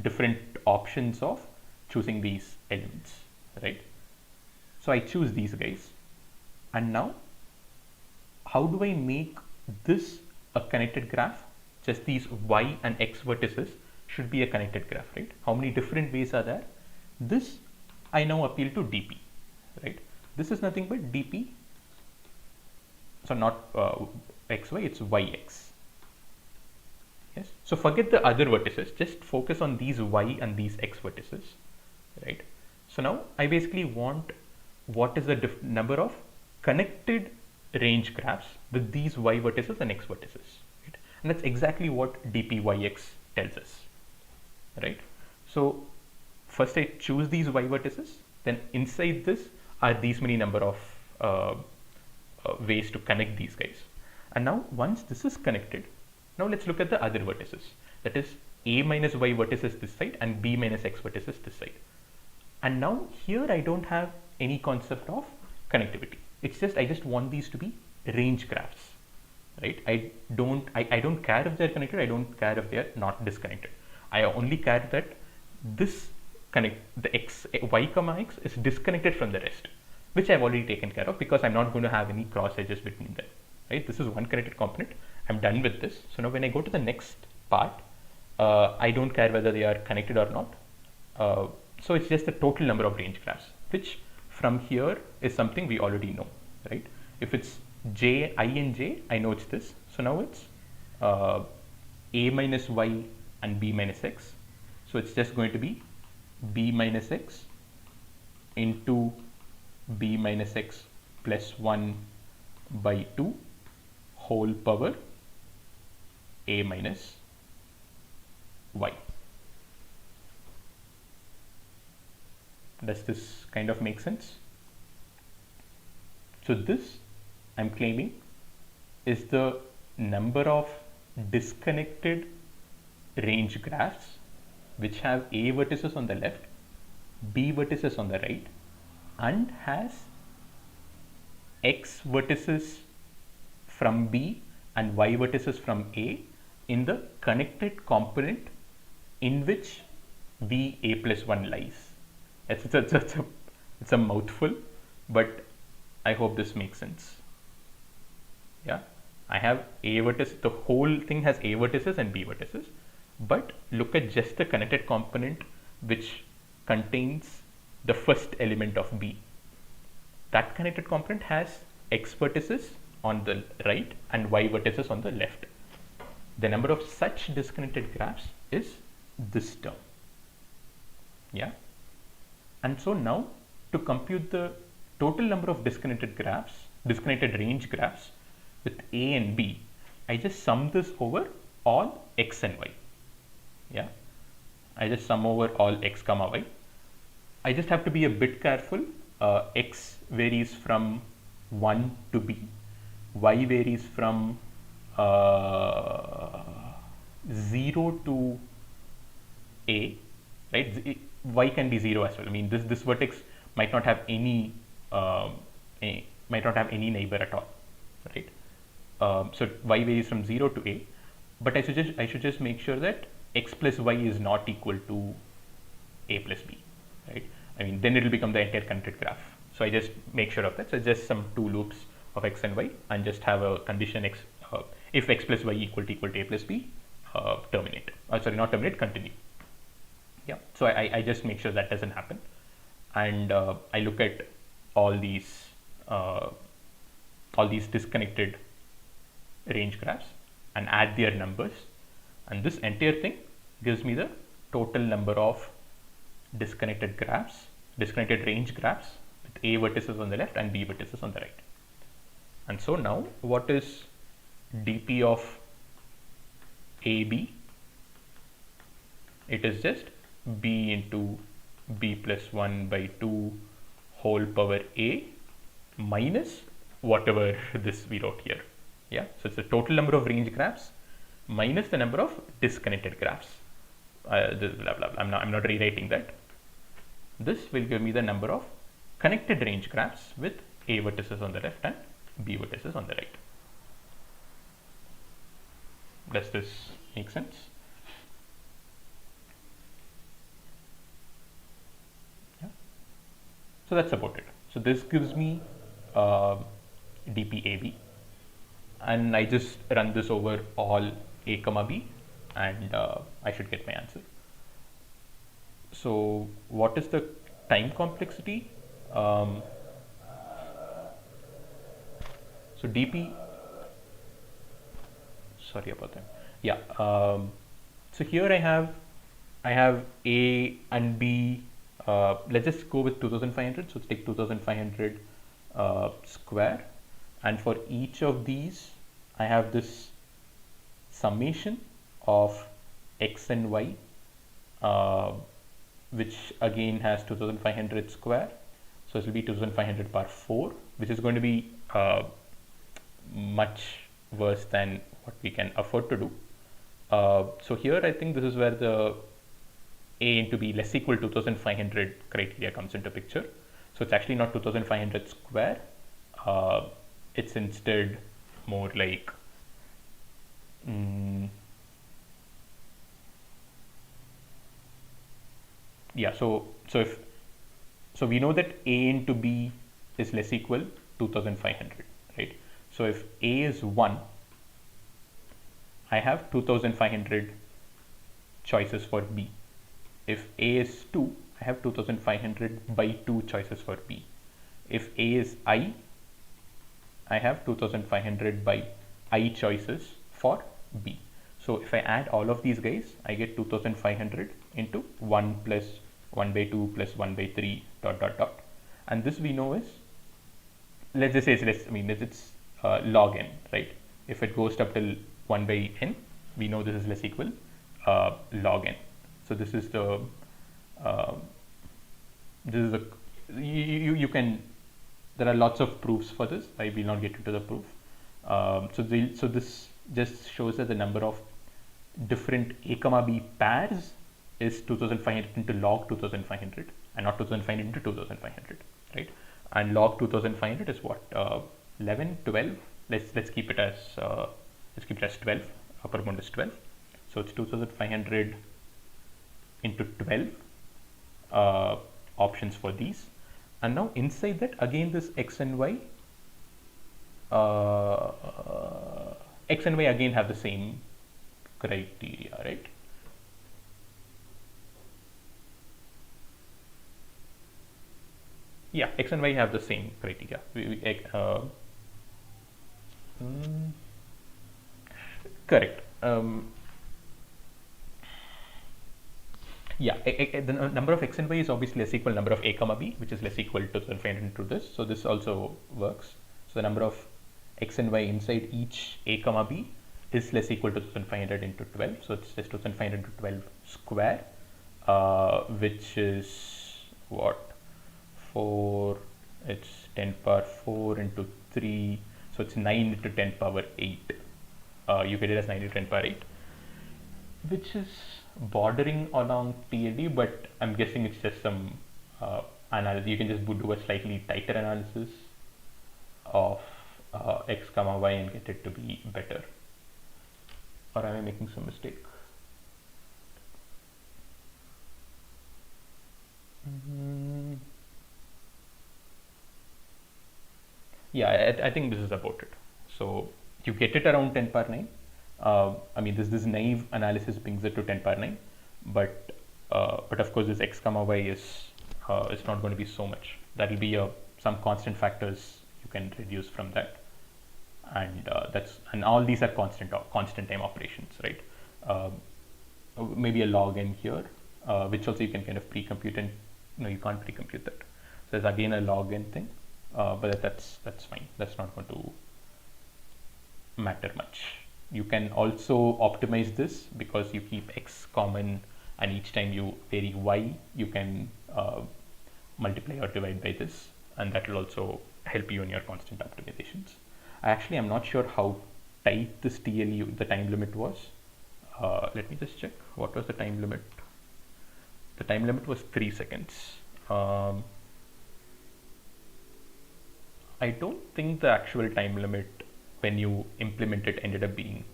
different options of choosing these elements, right? So I choose these guys, and now how do I make this a connected graph? Just these Y and X vertices should be a connected graph, right? How many different ways are there? This I now appeal to DP, right? This is nothing but DP, so not XY, it's YX. Yes, so forget the other vertices, just focus on these Y and these X vertices, right? So now I basically want what is the number of connected range graphs with these Y vertices and X vertices, right? And that's exactly what DPYX tells us, right? So first I choose these Y vertices, then inside this are these many number of ways to connect these guys. And now once this is connected, now let's look at the other vertices. That is A minus Y vertices this side and B minus X vertices this side. And now here I don't have any concept of connectivity. It's just I just want these to be range graphs, right? I don't care if they're connected. I don't care if they're not disconnected. I only care that this the X, Y comma X is disconnected from the rest, which I've already taken care of because I'm not going to have any cross edges between them, right? This is one connected component. I'm done with this. So now when I go to the next part, I don't care whether they are connected or not. So it's just the total number of range graphs, which from here is something we already know, right? If it's J, I and J, I know it's this. So now it's A minus Y and B minus X. So it's just going to be B minus X into B minus X plus 1 by 2 whole power A minus Y. Does this kind of make sense? So this, I'm claiming, is the number of disconnected range graphs which have A vertices on the left, B vertices on the right, and has X vertices from B and Y vertices from A in the connected component in which v a plus 1 lies. It's a mouthful, but I hope this makes sense. Yeah, I have a vertex, the whole thing has a vertices and b vertices, but look at just the connected component which contains the first element of b. That connected component has x vertices on the right and y vertices on the left. The number of such disconnected graphs is this term. Yeah, and so now to compute the total number of disconnected range graphs with a and b, I just sum this over all x and y. Yeah, I just sum over all x comma y. I just have to be a bit careful. X varies from 1 to b, y varies from 0 to a, right? Y can be 0 as well. I mean, this vertex might not have any neighbor at all, right? So y varies from 0 to a, but I should just make sure that x plus y is not equal to a plus b, right? I mean, then it will become the entire connected graph. So I just make sure of that. So just some two loops of x and y, and just have a condition x, if x plus y equal to a plus b, terminate. Sorry, not terminate, continue. Yeah. So I just make sure that doesn't happen, and I look at all these disconnected range graphs and add their numbers, and this entire thing gives me the total number of disconnected range graphs with a vertices on the left and b vertices on the right. And so now what is dp of ab? It is just b into b plus 1 by 2 whole power a minus whatever this we wrote here. Yeah, so it's the total number of range graphs minus the number of disconnected graphs. This blah blah blah. I'm not rewriting that. This will give me the number of connected range graphs with a vertices on the left and b vertices on the right. Does this make sense? Yeah. So that's about it. So this gives me dpab, and I just run this over all a comma b, and I should get my answer. So what is the time complexity? So dp, sorry about that. Yeah. So here I have a and b. Let's just go with 2500. So let's take 2500 square, and for each of these I have this summation of x and y, which again has 2500 square, so it will be 2500 power 4, which is going to be much worse than what we can afford to do. So here I think this is where the a into b less equal 2500 criteria comes into picture. So it's actually not 2500 square, it's instead more like yeah, so we know that a into b is less equal 2500, right? So if a is 1, I have 2500 choices for b. If a is 2, I have 2500 by 2 choices for b. If a is I have 2500 by I choices for b. So if I add all of these guys, I get 2500 into 1 plus 1 by 2 plus 1 by 3 dot dot dot. And this we know is, let's just say it's log n, right? If it goes up till 1 by n, we know this is less equal log n. So this is the you can, there are lots of proofs for this. I will not get into the proof. So this just shows that the number of different a comma b pairs is 2500 into log 2500 and not 2500 into 2500, right? And log 2500 is what, 11, 12. Let's keep it as 12. Upper bound is 12. So it's 2500 into 12 options for these. And now inside that, again, this x and y again have the same criteria, right? Yeah, x and y have the same criteria. Correct. Yeah, the number of x and y is obviously less equal number of a comma b, which is less equal to 2500 into this. So this also works. So the number of x and y inside each a comma b is less equal to 2500 into 12. So it's just 2500 into 12 square, which is what? 4, it's 10 power 4 into 3. So it's 9 into 10 power 8. You get it as 9 into 10 power 8, which is bordering along TLD, but I'm guessing it's just some analysis. You can just do a slightly tighter analysis of x comma y and get it to be better. Or am I making some mistake? Yeah, I think this is about it. So you get it around 10 power 9. I mean, this naive analysis brings it to 10 power 9, but of course this x comma y is not going to be so much. That will be some constant factors you can reduce from that, and all these are constant time operations, right? Maybe a log n here, which also you can kind of pre-compute, and no, you can't pre-compute that. So there's again a log n thing, but that's fine. That's not going to matter much. You can also optimize this because you keep x common, and each time you vary y, you can multiply or divide by this, and that will also help you in your constant optimizations. Actually, I'm not sure how tight this TLU, the time limit was. Let me just check. What was the time limit? The time limit was 3 seconds. I don't think the actual time limit when you implement it ended up being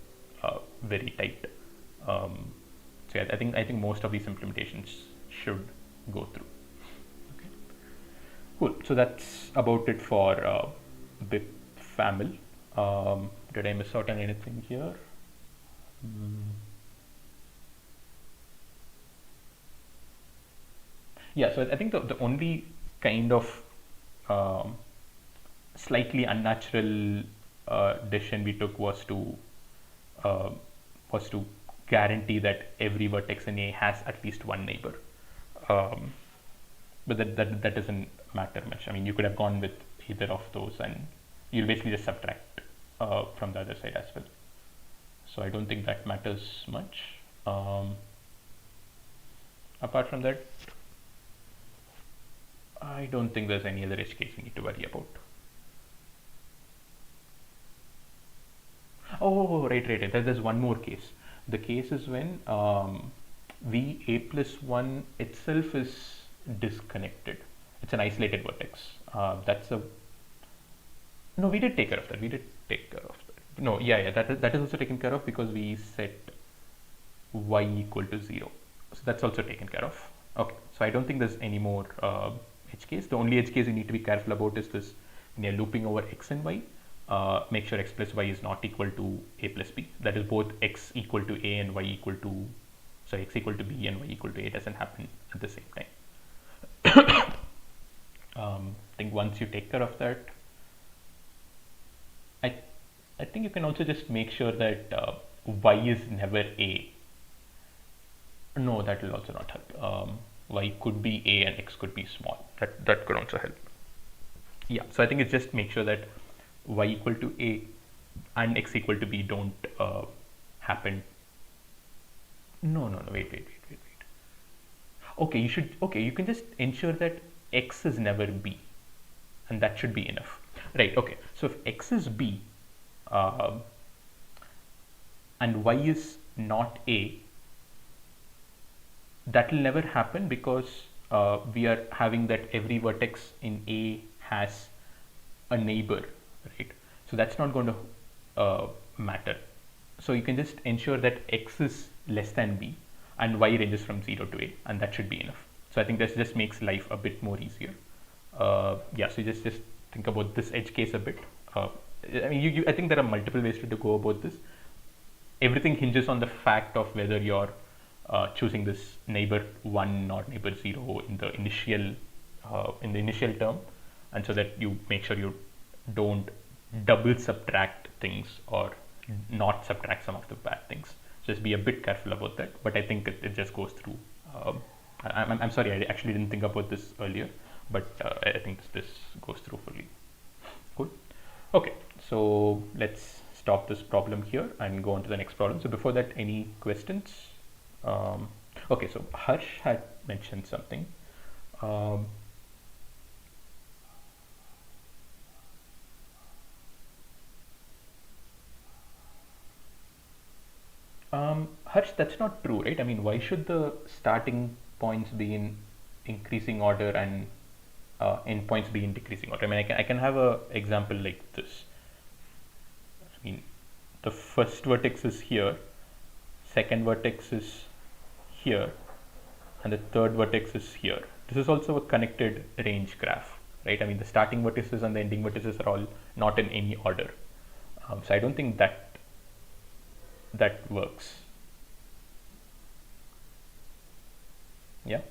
very tight. So yeah, I think most of these implementations should go through. Okay, cool. So that's about it for BIP FAML. Did I miss out on anything here? Yeah, so I think the only kind of slightly unnatural decision we took was to guarantee that every vertex in A has at least one neighbor. But that doesn't matter much. I mean, you could have gone with either of those, and you'll basically just subtract from the other side as well. So I don't think that matters much. Apart from that, I don't think there's any other edge case we need to worry about. Oh, right. There's one more case. The case is when V A plus 1 itself is disconnected. It's an isolated vertex. No, we did take care of that. No, that is also taken care of because we set y equal to 0. So that's also taken care of. Okay, so I don't think there's any more edge case. The only edge case you need to be careful about is this: when you're looping over x and y, make sure x plus y is not equal to a plus b. That is, both x equal to a and y equal to, sorry, x equal to b and y equal to a doesn't happen at the same time. I think once you take care of that, I think you can also just make sure that y is never a. No, that will also not help. Y could be a and x could be small. That could also help. Yeah, so I think it's just make sure that y equal to a and x equal to b don't happen. No, wait. Okay, you can just ensure that x is never b, and that should be enough, right? Okay, so if x is b and y is not a, that will never happen because we are having that every vertex in A has a neighbor, right? So that's not going to matter. So you can just ensure that x is less than b, and y ranges from 0 to a, and that should be enough. So I think this just makes life a bit more easier. Yeah, so just think about this edge case a bit. I mean, I think there are multiple ways to go about this. Everything hinges on the fact of whether you're choosing this neighbor 1 or neighbor 0 in the initial term, and so that you make sure you don't double subtract things or not subtract some of the bad things. Just be a bit careful about that, but I think it just goes through. I'm sorry, I actually didn't think about this earlier, but I think this goes through fully. Cool. Okay, so let's stop this problem here and go on to the next problem. So before that, any questions? Okay, so Harsh had mentioned something. Harsh, that's not true, right? I mean, why should the starting points be in increasing order and endpoints be in decreasing order? I mean, I can have a example like this. I mean, the first vertex is here, second vertex is here, and the third vertex is here. This is also a connected range graph, right? I mean, the starting vertices and the ending vertices are all not in any order. So I don't think that works. Yeah.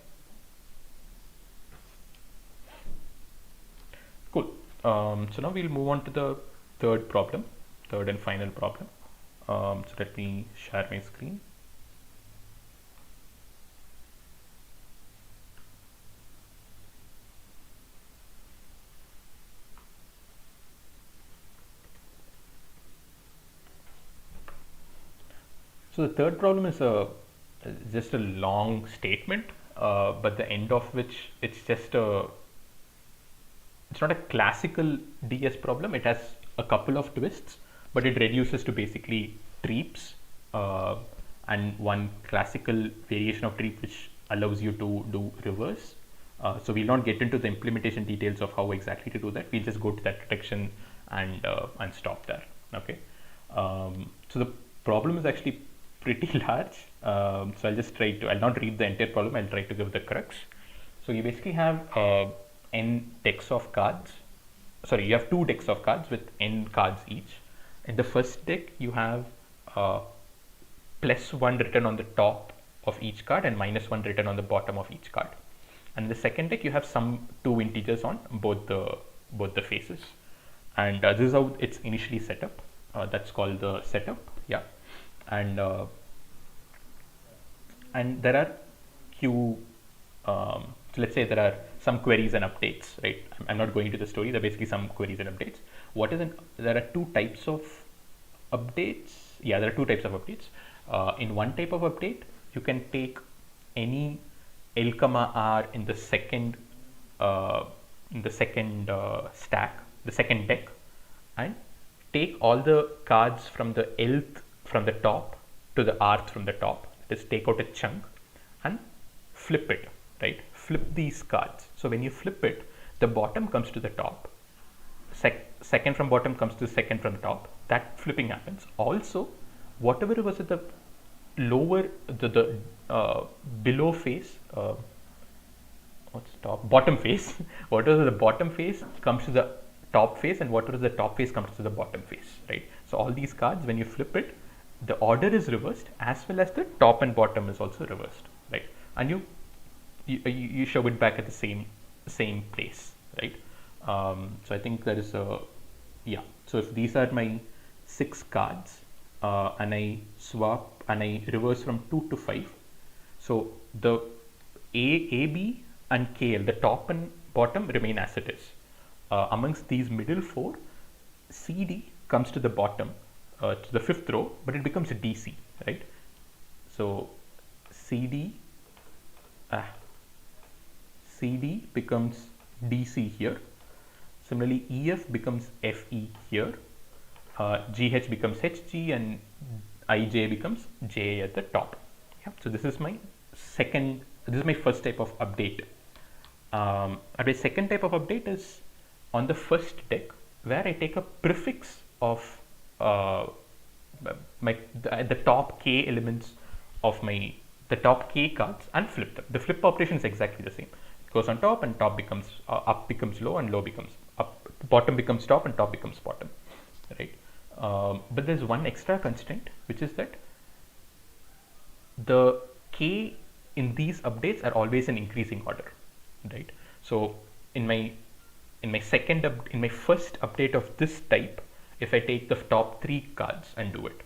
Cool. So now we'll move on to the third and final problem. So let me share my screen. So the third problem is just a long statement, but the end of which it's not a classical DS problem. It has a couple of twists, but it reduces to basically treeps and one classical variation of treep which allows you to do reverse. So we'll not get into the implementation details of how exactly to do that. We'll just go to that detection and stop there. Okay. So the problem is actually pretty large. So I'll not read the entire problem. I'll try to give the crux. So you basically have n decks of cards. Sorry, you have 2 decks of cards with n cards each. In the first deck, you have +1 written on the top of each card and -1 written on the bottom of each card. And in the second deck, you have some 2 integers on both the faces. And this is how it's initially set up. That's called the setup. Yeah. And there are so let's say there are some queries and updates, right? I'm not going into the story. There are basically some queries and updates. There are 2 types of updates. Yeah, there are 2 types of updates. In one type of update, you can take any L comma R in the second stack, the second deck, and take all the cards from the Lth from the top to the Rth from the top. Just take out a chunk and flip it, right? Flip these cards. So when you flip it, the bottom comes to the top. Second from bottom comes to second from the top. That flipping happens. Also, whatever was at the lower, the below face, bottom face. Whatever the bottom face comes to the top face, and whatever the top face comes to the bottom face, right? So all these cards, when you flip it, the order is reversed as well as the top and bottom is also reversed, right? And you show it back at the same place, right? So I think there is so if these are my 6 cards and I swap and I reverse from 2 to 5, so the A, B and KL, the top and bottom, remain as it is. Amongst these middle 4, CD comes to the bottom, to the 5th row, but it becomes a DC, right? So CD becomes DC here. Similarly, EF becomes FE here. GH becomes HG, and IJ becomes JA at the top. Yeah. So this is my first type of update. And my second type of update is on the first deck, where I take a prefix of the top k elements of my the top k cards and flip them. The flip operation is exactly the same. It goes on top and top becomes up becomes low and low becomes up. Bottom becomes top and top becomes bottom, right? But there's one extra constraint, which is that the k in these updates are always in increasing order, right? So in my first update of this type, if I take the top 3 cards and do it,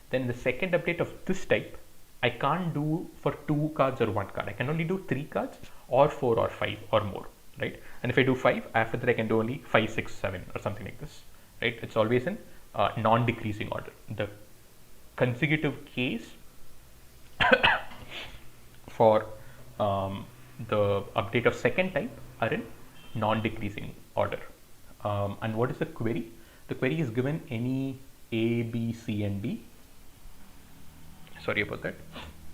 then the second update of this type I can't do for 2 cards or 1 card. I can only do 3 cards or 4 or 5 or more, right? And if I do 5, after that I can do only 5, 6, 7 or something like this, right? It's always in non-decreasing order. The consecutive keys for the update of second type are in non-decreasing order. And what is the query? The query is given any A, B, C and D. Sorry about that.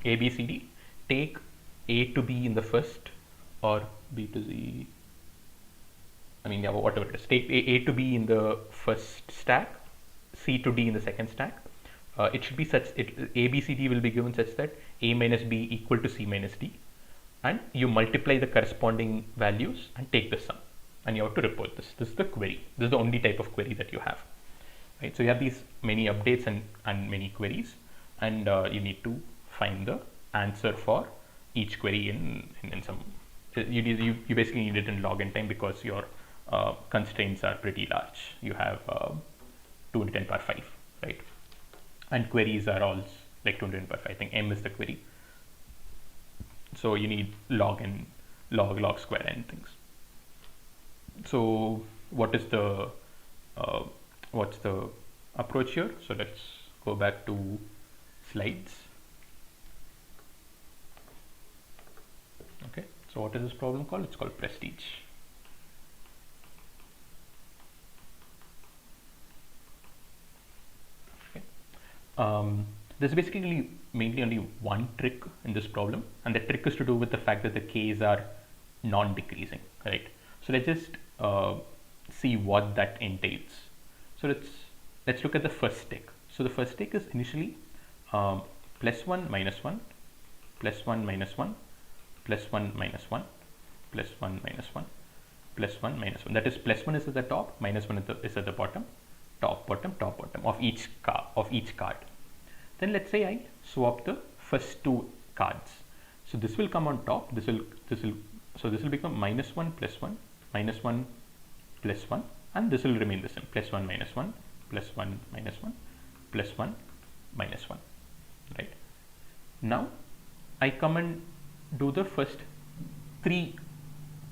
A, B, C, D. Take A to B in the first or B to Z. I mean, yeah, whatever it is. Take A to B in the first stack, C to D in the second stack. It should be such, A, B, C, D will be given such that A minus B equal to C minus D. And you multiply the corresponding values and take the sum. And you have to report this. This is the query. This is the only type of query that you have. Right? So you have these many updates and many queries. And you need to find the answer for each query in some. You basically need it in log n time because your constraints are pretty large. You have 2 to 10 power 5, right? And queries are all like 2 to 10 power 5. I think m is the query. So you need log n, log square n things. So what is the what's the approach here? So let's go back to slides. Okay, so what is this problem called? It's called prestige. Okay. There's basically mainly only one trick in this problem, and the trick is to do with the fact that the k's are non-decreasing, right? So let's just see what that entails. So let's look at the first tick. So the first tick is initially plus 1 minus 1 plus 1 minus 1 plus 1 minus 1 plus 1 minus 1 plus 1 minus 1. That is, plus 1 is at the top, minus 1 is at the bottom, top bottom of each card. Then let's say I swap the first 2 cards. So this will come on top. This will become minus 1 plus 1 minus 1 plus 1, and this will remain the same, plus 1 minus 1 plus 1 minus 1 plus 1 minus 1, right? Now I come and do the first 3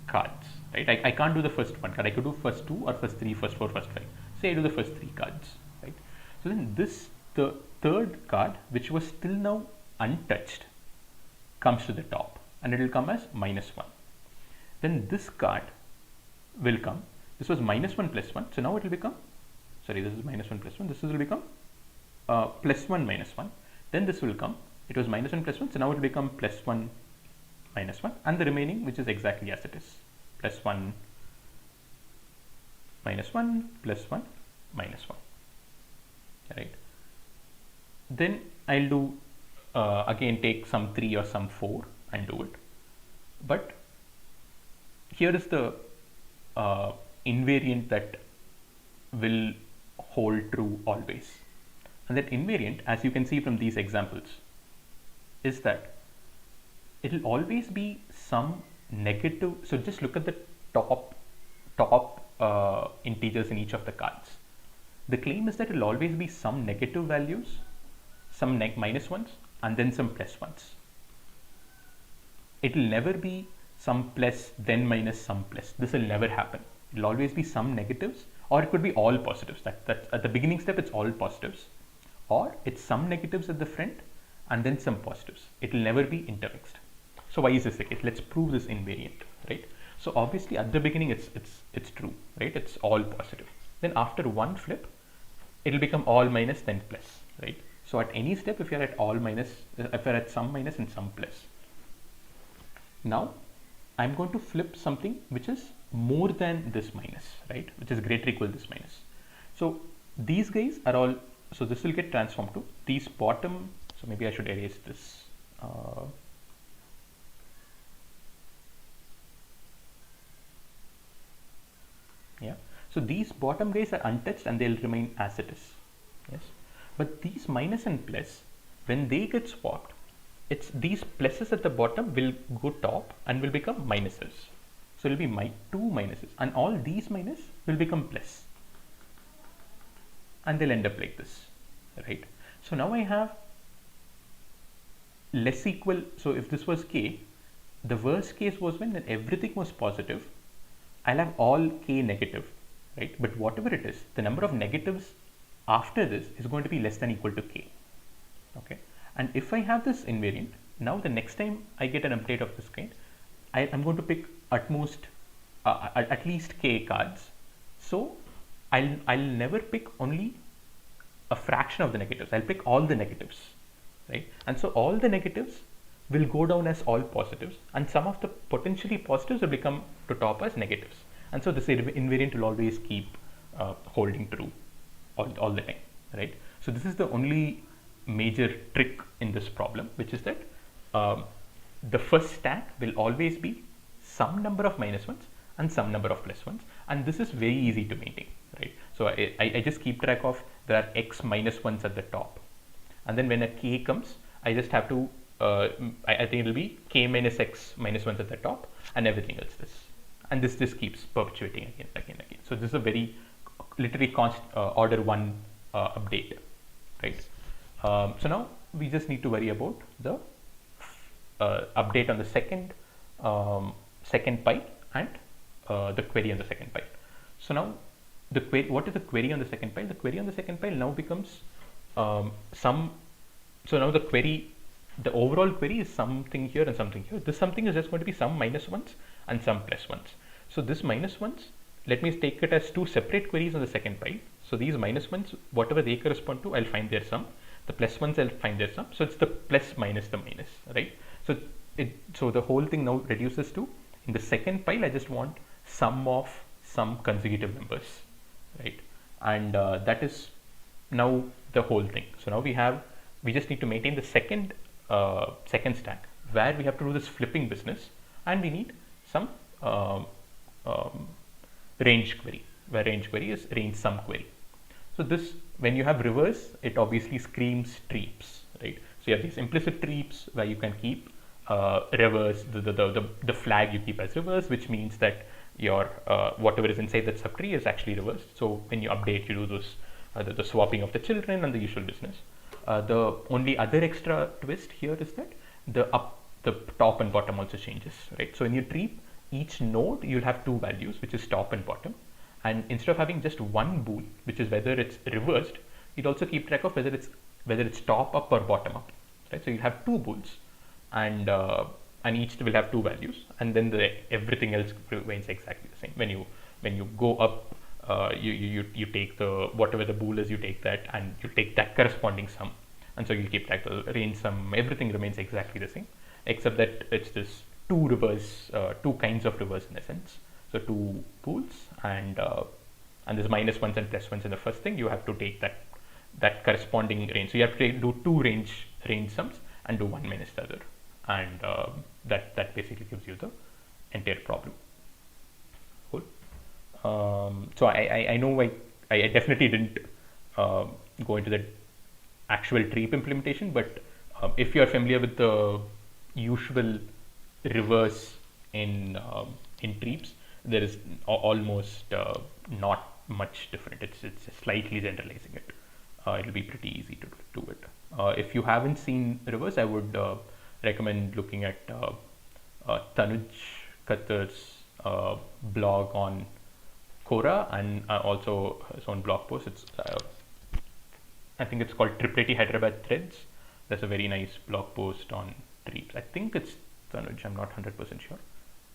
cards, right? I can't do the first 1 card. I could do first 2 or first 3, first 4, first 5. Say I do the first 3 cards, right? So then the third card, which was still now untouched, comes to the top, and it will come as minus 1. Then this card will come. This was minus 1 plus 1. So now it will become, sorry, this is minus 1 plus 1. This will become plus 1 minus 1. Then this will come. It was minus 1 plus 1. So now it will become plus 1 minus 1. And the remaining, which is exactly as it is, plus 1 minus 1 plus 1 minus 1. Right. Then I'll do, again, take some 3 or some 4 and do it. But here is the invariant that will hold true always. And that invariant, as you can see from these examples, is that it will always be some negative. So just look at the top integers in each of the cards. The claim is that it will always be some negative values, some minus ones, and then some plus ones. It will never be some plus then minus some plus. This will never happen. It will always be some negatives, or it could be all positives. That at the beginning step it's all positives, or it's some negatives at the front and then some positives. It will never be intermixed. So why is this the case? Let's prove this invariant, right? So obviously at the beginning it's true, right? It's all positive. Then after one flip, it will become all minus then plus, right? So at any step, if you're at all minus, if you're at some minus and some plus, now I'm going to flip something which is more than this minus, right? Which is greater equal to this minus. So these guys are all, so this will get transformed to these bottom. So maybe I should erase this Uh, yeah, so these bottom guys are untouched and they'll remain as it is. Yes, but these minus and plus, when they get swapped, it's these pluses at the bottom will go top and will become minuses. So it will be two minuses, and all these minus will become plus, and they'll end up like this, right? So now I have less equal. So if this was k, the worst case was when everything was positive. I'll have all k negative, right? But whatever it is, the number of negatives after this is going to be less than equal to k. Okay, and if I have this invariant, now the next time I get an update of this kind, I'm going to pick at least k cards. So I'll never pick only a fraction of the negatives. I'll pick all the negatives, right? And so all the negatives will go down as all positives, and some of the potentially positives will become to top as negatives. And so this invariant will always keep holding true all the time, right? So this is the only major trick in this problem, which is that the first stack will always be some number of minus ones and some number of plus ones, and this is very easy to maintain, right? So I just keep track of there are x minus ones at the top, and then when a k comes, I just have to I think it will be k minus x minus ones at the top, and everything else this, and this keeps perpetuating again. So this is a very literally order 1 update, right? So now we just need to worry about the update on the second pile and the query on the second pile. So now the query, what is the query on the second pile? The query on the second pile now becomes so now the overall query is something here and something here. This something is just going to be some minus ones and some plus ones. So this minus ones, let me take it as two separate queries on the second pile. So these minus ones, whatever they correspond to, I'll find their sum. The plus ones, I'll find their sum. So it's the plus minus the minus, right? So the whole thing now reduces to, in the second pile, I just want sum of some consecutive numbers, right? And that is now the whole thing. So now we just need to maintain the second stack, where we have to do this flipping business, and we need some range query, where range query is range sum query. So this, when you have reverse, it obviously screams treeps, right? So you have these implicit treeps where you can keep reverse, the flag you keep as reverse, which means that your whatever is inside that subtree is actually reversed. So when you update, you do this the swapping of the children and the usual business. The only other extra twist here is that the top and bottom also changes, right? So when you treat each node, you'll have two values, which is top and bottom. And instead of having just one bool, which is whether it's reversed, you'd also keep track of whether it's top up or bottom up, right? So you have two bools, and each will have two values, and then everything else remains exactly the same. When you go up, you take whatever the bool is, you take that, and you take that corresponding sum, and so you keep track of the range sum. Everything remains exactly the same, except that it's this two kinds of reverse in a sense. So two pools, and there's minus ones and plus ones in the first thing. You have to take that corresponding range. So you have to do two range sums and do one minus the other, and that basically gives you the entire problem. Cool. So I know I definitely didn't go into the actual treep implementation, but if you are familiar with the usual reverse in treeps, there is almost not much different. It's slightly generalizing it. It'll be pretty easy to do it. If you haven't seen reverse, I would recommend looking at Tanuj Khattar's blog on Quora, and also his own blog post. It's I think it's called Triplety Hyderabad Threads. There's a very nice blog post on treeps. I think it's Tanuj. I'm not 100% sure.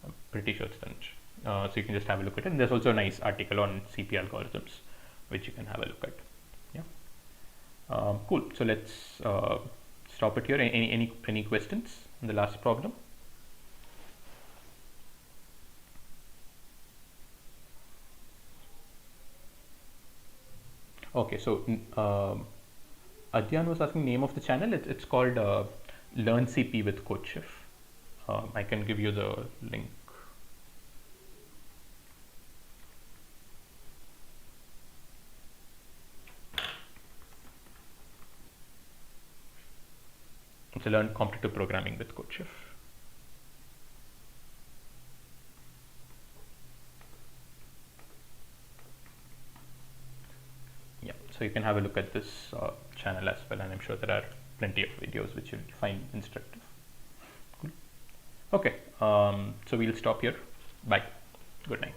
I'm pretty sure it's Tanuj. So you can just have a look at it. And there's also a nice article on CP algorithms, which you can have a look at. Yeah. Cool. So let's stop it here. Any questions on the last problem? Okay. So Adyan was asking name of the channel. It's called Learn CP with CodeChef. I can give you the link. To learn competitive programming with CodeChef. Yeah, so you can have a look at this channel as well, and I'm sure there are plenty of videos which you'll find instructive. Cool. Okay, so we'll stop here. Bye. Good night.